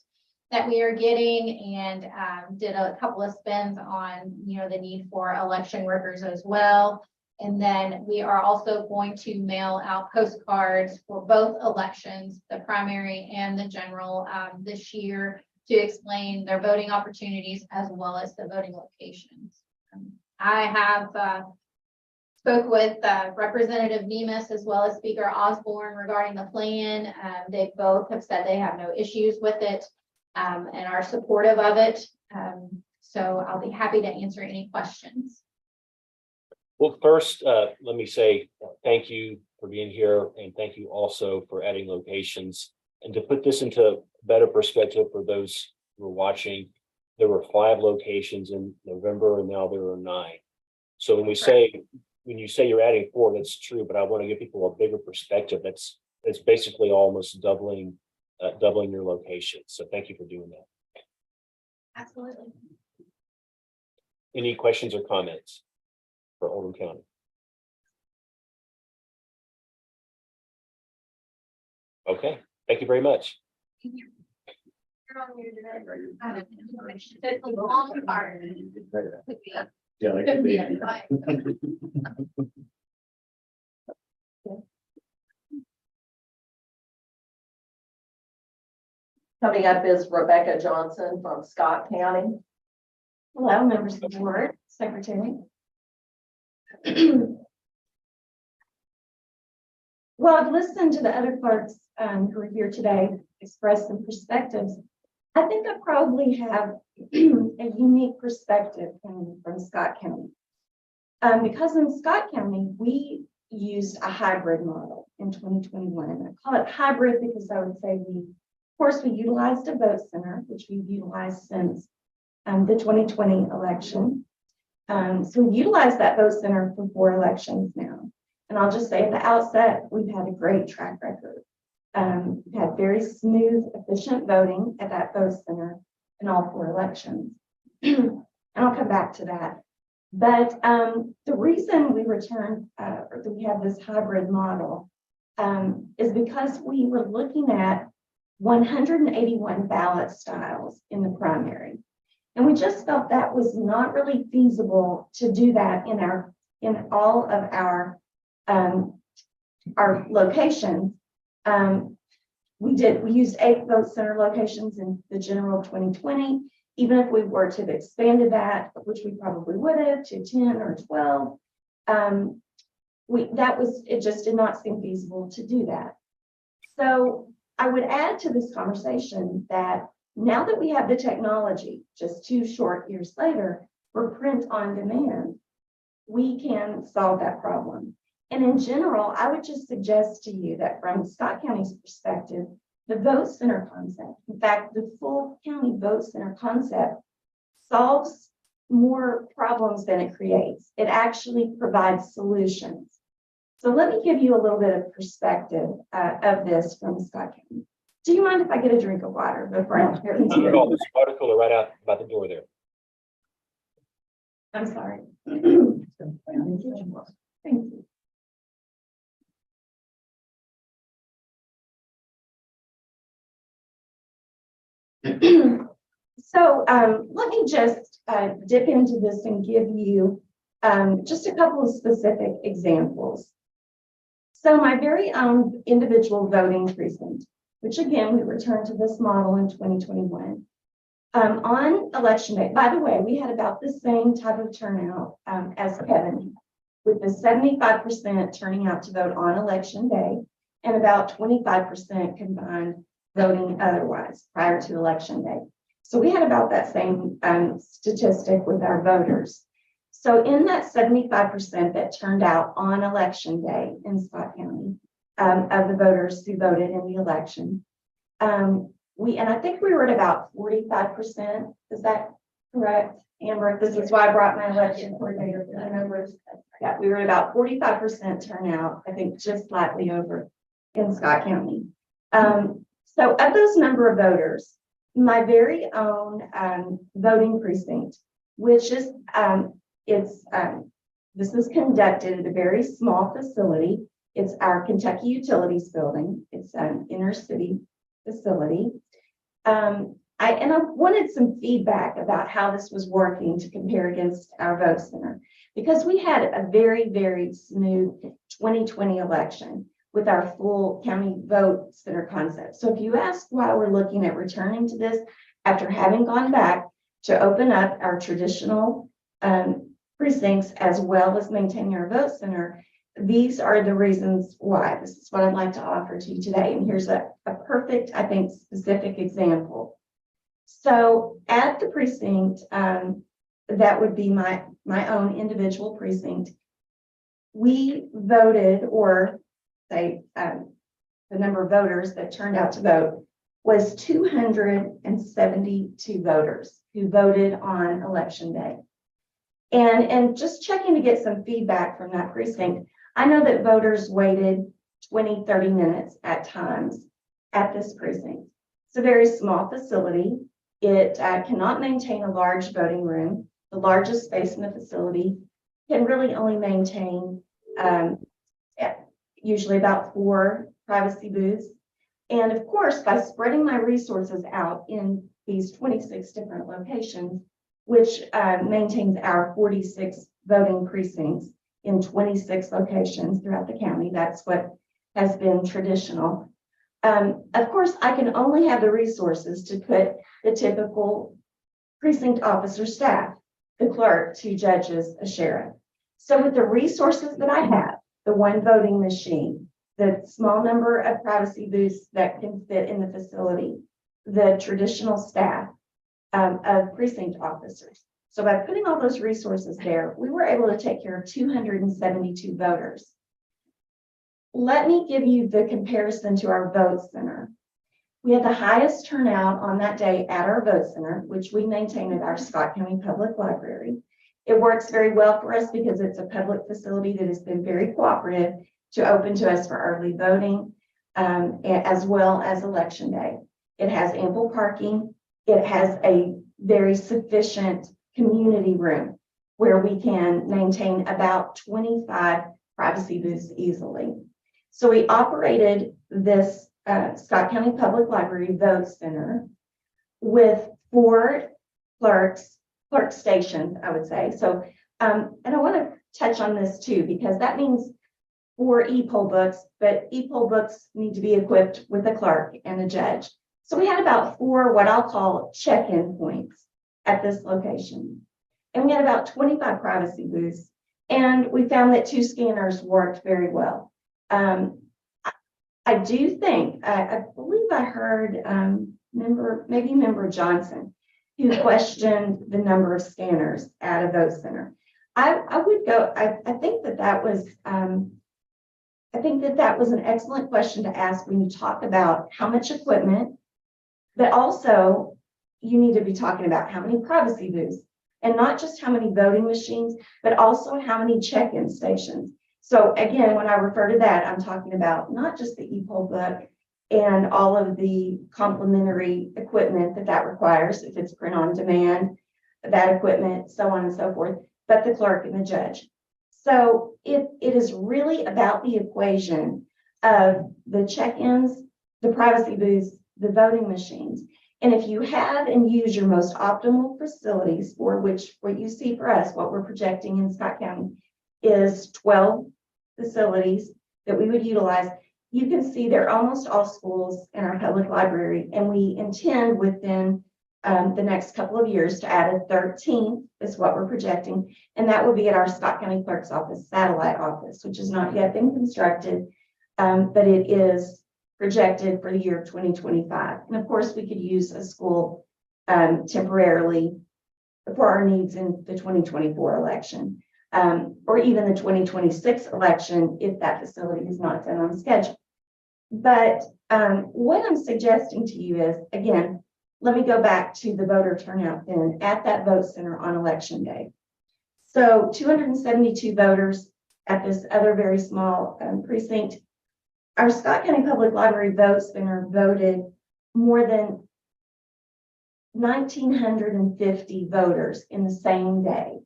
M: that we are getting, and did a couple of spins on, the need for election workers as well. And then we are also going to mail out postcards for both elections, the primary and the general, this year, to explain their voting opportunities as well as the voting locations. I have spoke with Representative Nemus as well as Speaker Osborne regarding the plan. They both have said they have no issues with it and are supportive of it. So I'll be happy to answer any questions.
B: Well, first, let me say thank you for being here, and thank you also for adding locations. And to put this into better perspective for those who are watching, there were 5 locations in November, and now there are 9. So when you say you're adding 4, that's true, but I want to give people a bigger perspective. That's basically almost doubling your location. So thank you for doing that.
M: Absolutely.
B: Any questions or comments for Oldham County? Okay, thank you very much.
H: Coming up is Rebecca Johnson from Scott County.
L: Hello, members of the board, secretary. Well, I've listened to the other clerks who are here today express some perspectives. I think I probably have a unique perspective from Scott County. Because in Scott County, we used a hybrid model in 2021. And I call it hybrid because I would say of course, we utilized a vote center, which we've utilized since the 2020 election. So we utilized that vote center for 4 elections now. And I'll just say at the outset, we've had a great track record. We've had very smooth, efficient voting at that vote center in all 4 elections. And I'll come back to that. But the reason we returned, or that we have this hybrid model is because we were looking at 181 ballot styles in the primary. And we just felt that was not really feasible to do that in all of our locations.
N: We used 8 vote center locations in the general 2020. Even if we were to have expanded that, which we probably would have, to 10 or 12, it just did not seem feasible to do that. So I would add to this conversation that now that we have the technology, just 2 short years later, for print on demand, we can solve that problem. And in general, I would just suggest to you that from Scott County's perspective, the vote center concept, in fact, the full county vote center concept solves more problems than it creates. It actually provides solutions. So let me give you a little bit of perspective of this from Scott County. Do you mind if I get a drink of water before I get into
B: Not at all.
N: it?
B: There's a water cooler right out by the door there.
N: I'm sorry. Thank you. So let me just dip into this and give you just a couple of specific examples. So my very own individual voting precinct, which again, we returned to this model in 2021. On election day, by the way, we had about the same type of turnout as Kevin, with the 75% turning out to vote on election day and about 25% combined voting otherwise prior to election day. So we had about that same statistic with our voters. So in that 75% that turned out on election day in Scott County of the voters who voted in the election, and I think we were at about 45%. Is that correct, Amber? This is why I brought my election coordinator for the numbers. Yeah, we were at about 45% turnout, I think just slightly over in Scott County. So of those number of voters, my very own voting precinct, which is this is conducted at a very small facility. It's our Kentucky Utilities building. It's an inner city facility. I wanted some feedback about how this was working to compare against our vote center, because we had a very, very smooth 2020 election with our full county vote center concept. So if you ask why we're looking at returning to this after having gone back to open up our traditional precincts as well as maintaining our vote center, these are the reasons why. This is what I'd like to offer to you today. And here's a perfect, I think, specific example. So at the precinct, that would be my own individual precinct, we voted, or say the number of voters that turned out to vote was 272 voters who voted on election day. And just checking to get some feedback from that precinct, I know that voters waited 20, 30 minutes at times at this precinct. It's a very small facility. It cannot maintain a large voting room. The largest space in the facility can really only maintain usually about 4 privacy booths. And of course, by spreading my resources out in these 26 different locations, which maintains our 46 voting precincts in 26 locations throughout the county. That's what has been traditional. Of course, I can only have the resources to put the typical precinct officer staff, the clerk, 2 judges, a sheriff. So with the resources that I have, the 1 voting machine, the small number of privacy booths that can fit in the facility, the traditional staff of precinct officers. So by putting all those resources there, we were able to take care of 272 voters. Let me give you the comparison to our vote center. We had the highest turnout on that day at our vote center, which we maintain at our Scott County Public Library. It works very well for us because it's a public facility that has been very cooperative to open to us for early voting, as well as election day. It has ample parking. It has a very sufficient community room where we can maintain about 25 privacy booths easily. So we operated this Scott County Public Library Vote Center with 4 clerk stations, I would say. So, and I want to touch on this too, because that means 4 e-poll books, but e-poll books need to be equipped with a clerk and a judge. So we had about 4 what I'll call check-in points at this location. And we had about 25 privacy booths. And we found that 2 scanners worked very well. I do think, I believe I heard member Johnson, who questioned the number of scanners at a vote center. I would go, I think that was, I think that was an excellent question to ask when you talk about how much equipment, but also you need to be talking about how many privacy booths, and not just how many voting machines, but also how many check-in stations. So again, when I refer to that, I'm talking about not just the e-poll book and all of the complementary equipment that requires, if it's print on demand, that equipment, so on and so forth, but the clerk and the judge. So it is really about the equation of the check-ins, the privacy booths, the voting machines. And if you have and use your most optimal facilities, for which what you see for us, what we're projecting in Scott County is 12 facilities that we would utilize, you can see they're almost all schools in our public library. And we intend within the next couple of years to add a 13th is what we're projecting. And that will be at our Scott County Clerk's office, satellite office, which has not yet been constructed, but it is projected for the year of 2025. And of course, we could use a school temporarily for our needs in the 2024 election, or even the 2026 election if that facility is not done on schedule. But what I'm suggesting to you is, again, let me go back to the voter turnout then at that vote center on election day. So 272 voters at this other very small precinct. Our Scott County Public Library vote center voted more than 1,950 voters in the same day.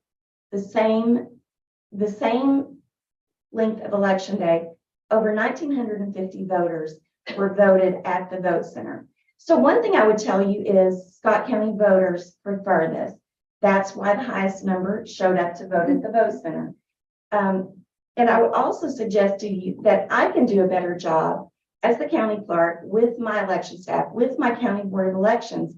N: The same length of election day, over 1,950 voters were voted at the vote center. So one thing I would tell you is Scott County voters prefer this. That's why the highest number showed up to vote at the vote center. And I would also suggest to you that I can do a better job as the county clerk with my election staff, with my county board of elections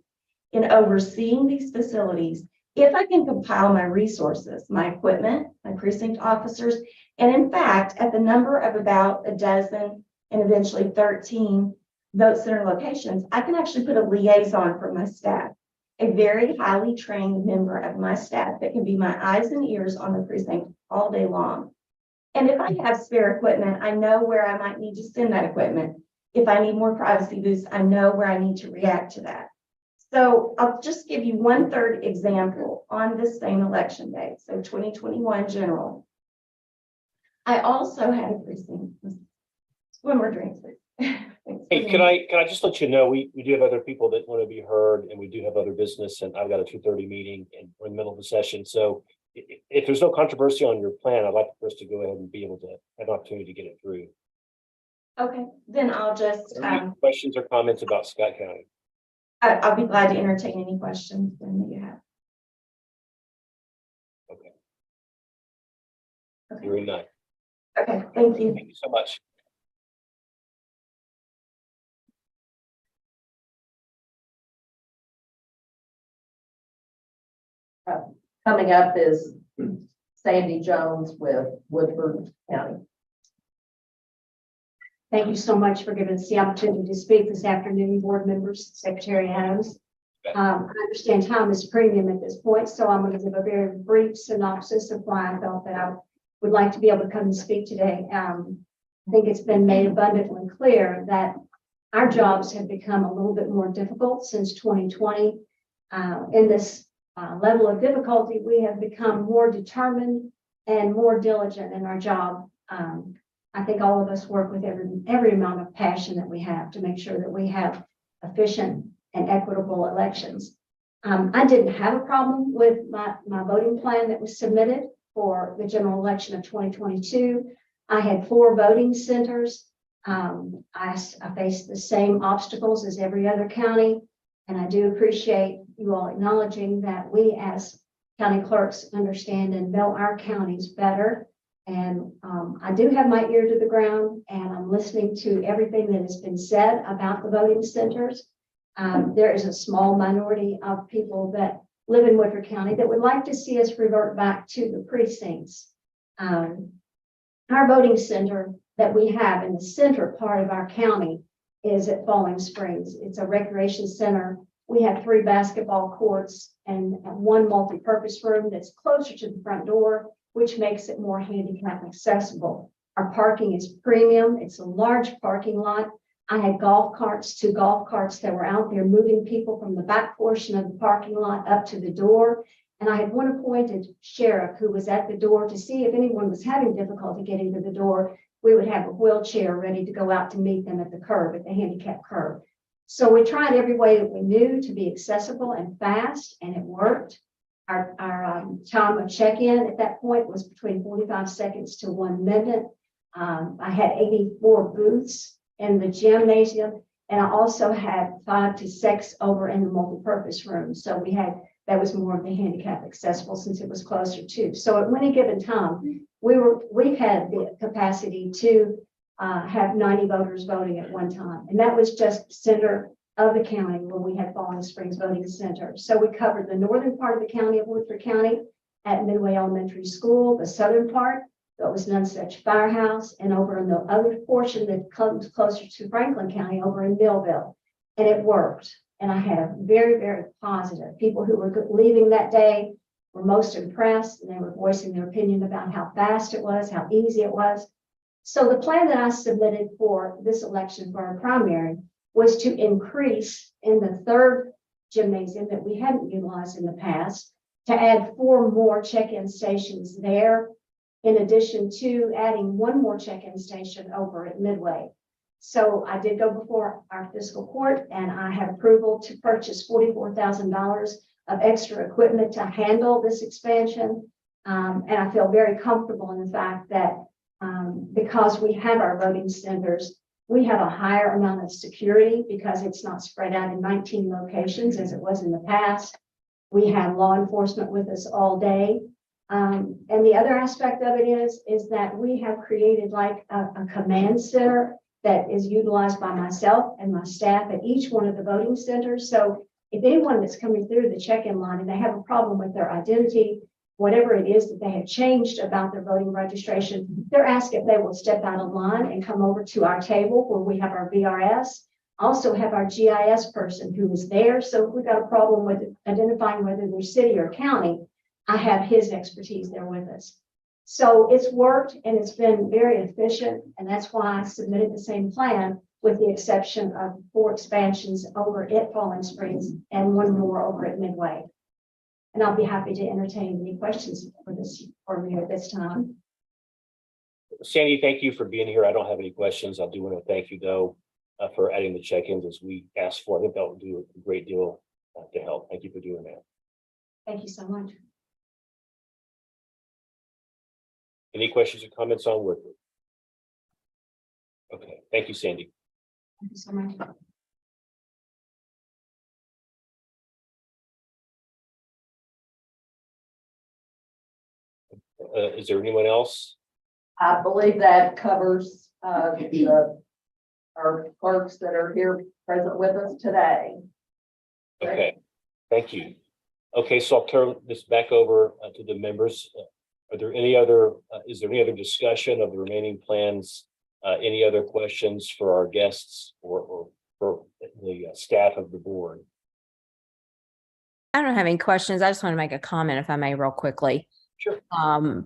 N: in overseeing these facilities if I can compile my resources, my equipment, my precinct officers, and in fact, at the number of about a dozen and eventually 13 vote center locations, I can actually put a liaison for my staff, a very highly trained member of my staff that can be my eyes and ears on the precinct all day long. And if I have spare equipment, I know where I might need to send that equipment. If I need more privacy booths, I know where I need to react to that. So I'll just give you 1/3 example on this same election day. So 2021 general. I also had a precinct. One more drink, please.
B: Hey, can I just let you know, we do have other people that want to be heard, and we do have other business, and I've got a 2:30 meeting and we're in the middle of the session. So if there's no controversy on your plan, I'd like for us to go ahead and be able to have an opportunity to get it through.
N: Okay, then I'll just,
B: Any questions or comments about Scott County?
N: I'll be glad to entertain any questions then that you have.
B: Okay.
N: Okay.
B: Very nice.
N: Okay, thank you.
B: Thank you so much.
H: Coming up is Sandy Jones with Woodford County.
L: Thank you so much for giving us the opportunity to speak this afternoon, board members, Secretary Adams. I understand time is premium at this point, so I'm going to give a very brief synopsis of why I felt that I would like to be able to come and speak today. I think it's been made abundantly clear that our jobs have become a little bit more difficult since 2020. In this level of difficulty, we have become more determined and more diligent in our job. I think all of us work with every amount of passion that we have to make sure that we have efficient and equitable elections. I didn't have a problem with my voting plan that was submitted for the general election of 2022. I had 4 voting centers. I faced the same obstacles as every other county, and I do appreciate you all acknowledging that we as county clerks understand and know our counties better And I do have my ear to the ground and I'm listening to everything that has been said about the voting centers. There is a small minority of people that live in Woodford County that would like to see us revert back to the precincts. Our voting center that we have in the center part of our county is at Falling Springs. It's a recreation center. We have 3 basketball courts and 1 multi-purpose room that's closer to the front door, which makes it more handicap accessible. Our parking is premium. It's a large parking lot. I had golf carts, 2 golf carts that were out there moving people from the back portion of the parking lot up to the door. And I had one appointed sheriff who was at the door to see if anyone was having difficulty getting to the door. We would have a wheelchair ready to go out to meet them at the curb, at the handicap curb. So we tried every way that we knew to be accessible and fast, and it worked. Our time of check-in at that point was between 45 seconds to 1 minute. I had 84 booths in the gymnasium, and I also had 5 to 6 over in the multi-purpose room. So that was more of the handicap accessible since it was closer to. So at any given time, we've had the capacity to have 90 voters voting at one time. And that was just the center of the county when we had Falling Springs Voting Center. So we covered the northern part of the county of Woodford County at Midway Elementary School, the southern part, that was Nunsuch Firehouse, and over in the other portion that comes closer to Franklin County over in Millville. And it worked. And I had a very, very positive. People who were leaving that day were most impressed, and they were voicing their opinion about how fast it was, how easy it was. So the plan that I submitted for this election for our primary was to increase in the 3rd gymnasium that we hadn't utilized in the past, to add 4 more check-in stations there, in addition to adding 1 more check-in station over at Midway. So I did go before our fiscal court, and I have approval to purchase $44,000 of extra equipment to handle this expansion. And I feel very comfortable in the fact that because we have our voting centers, we have a higher amount of security because it's not spread out in 19 locations as it was in the past. We have law enforcement with us all day. And the other aspect of it is that we have created like a command center that is utilized by myself and my staff at each one of the voting centers. So if anyone that's coming through the check-in line and they have a problem with their identity, whatever it is that they have changed about their voting registration, they're asked if they will step out of line and come over to our table where we have our VRS, also have our GIS person who is there. So if we've got a problem with identifying whether they're city or county, I have his expertise there with us. So it's worked and it's been very efficient. And that's why I submitted the same plan with the exception of 4 expansions over at Falling Springs and 1 more over at Midway. And I'll be happy to entertain any questions for me at this time.
B: Sandy, thank you for being here. I don't have any questions. I do want to thank you though for adding the check-ins as we asked for. I think that will do a great deal to help. Thank you for doing that.
L: Thank you so much.
B: Any questions or comments on Woodford? Okay, thank you, Sandy.
L: Thank you so much.
B: Is there anyone else?
H: I believe that covers our clerks that are here present with us today.
B: Okay, thank you. Okay, so I'll turn this back over to the members. Are there any other, is there any other discussion of the remaining plans? Any other questions for our guests or for the staff of the board?
C: I don't have any questions. I just want to make a comment if I may real quickly.
B: Sure.
C: I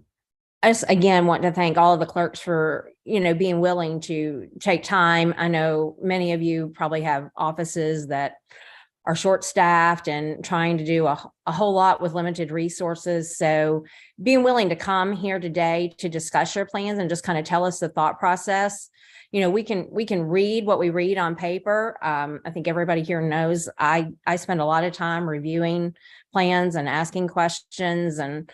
C: just again want to thank all of the clerks for, being willing to take time. I know many of you probably have offices that are short-staffed and trying to do a whole lot with limited resources. So being willing to come here today to discuss your plans and just kind of tell us the thought process. We can read what we read on paper. I think everybody here knows I spend a lot of time reviewing plans and asking questions, and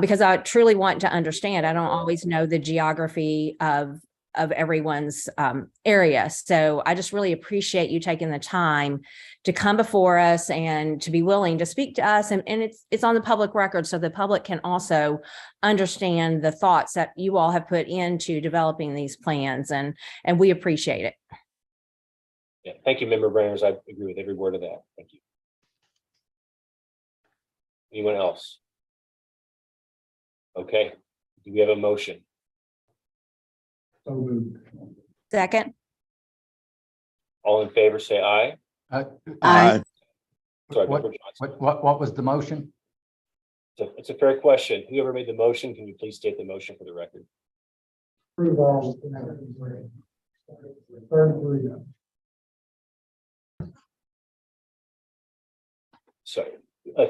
C: because I truly want to understand. I don't always know the geography of of everyone's area. So I just really appreciate you taking the time to come before us and to be willing to speak to us. And it's on the public record, so the public can also understand the thoughts that you all have put into developing these plans, and we appreciate it.
B: Yeah, thank you, Member Branners. I agree with every word of that. Thank you. Anyone else? Okay, do we have a motion?
J: So moved.
C: Second.
B: All in favor, say aye.
E: Aye.
B: Sorry,
D: What,
B: Member Johnson.
D: what was the motion?
B: It's a fair question. Whoever made the motion, can you please state the motion for the record?
J: Approve all the plans. 33.
B: So,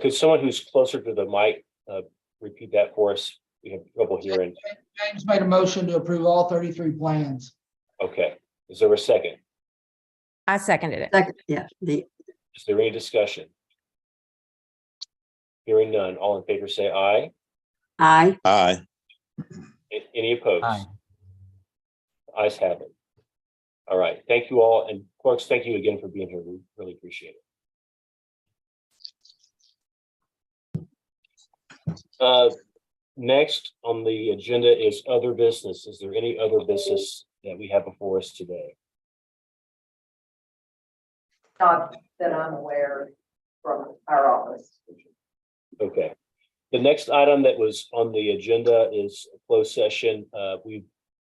B: could someone who's closer to the mic, repeat that for us? We have trouble hearing.
O: James made a motion to approve all 33 plans.
B: Okay, is there a second?
C: I seconded it.
E: Second, yeah,
B: Is there any discussion? Hearing none, all in favor say aye.
E: aye.
F: Aye.
B: Any opposed?
D: Aye.
B: Ayes have it. All right, thank you all, and clerks, thank you again for being here. We really appreciate it. Next on the agenda is other business. Is there any other business that we have before us today?
H: Not that I'm aware from our office.
B: Okay. The next item that was on the agenda is a closed session. We've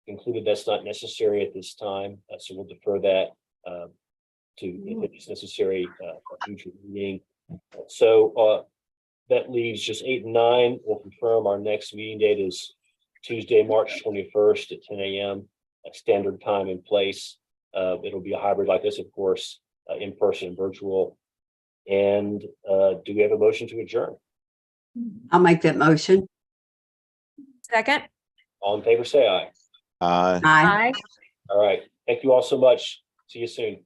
B: concluded that's not necessary at this time, so we'll defer that to if it's necessary, a future meeting. So that leaves just 8 and 9. We'll confirm our next meeting date is Tuesday, March 21st at 10 a.m. Standard time and place. It'll be a hybrid like this, of course, in person and virtual. And do we have a motion to adjourn?
E: I'll make that motion.
C: Second.
B: All in favor, say aye.
F: Aye.
E: Aye.
C: Aye.
B: All right. Thank you all so much. See you soon.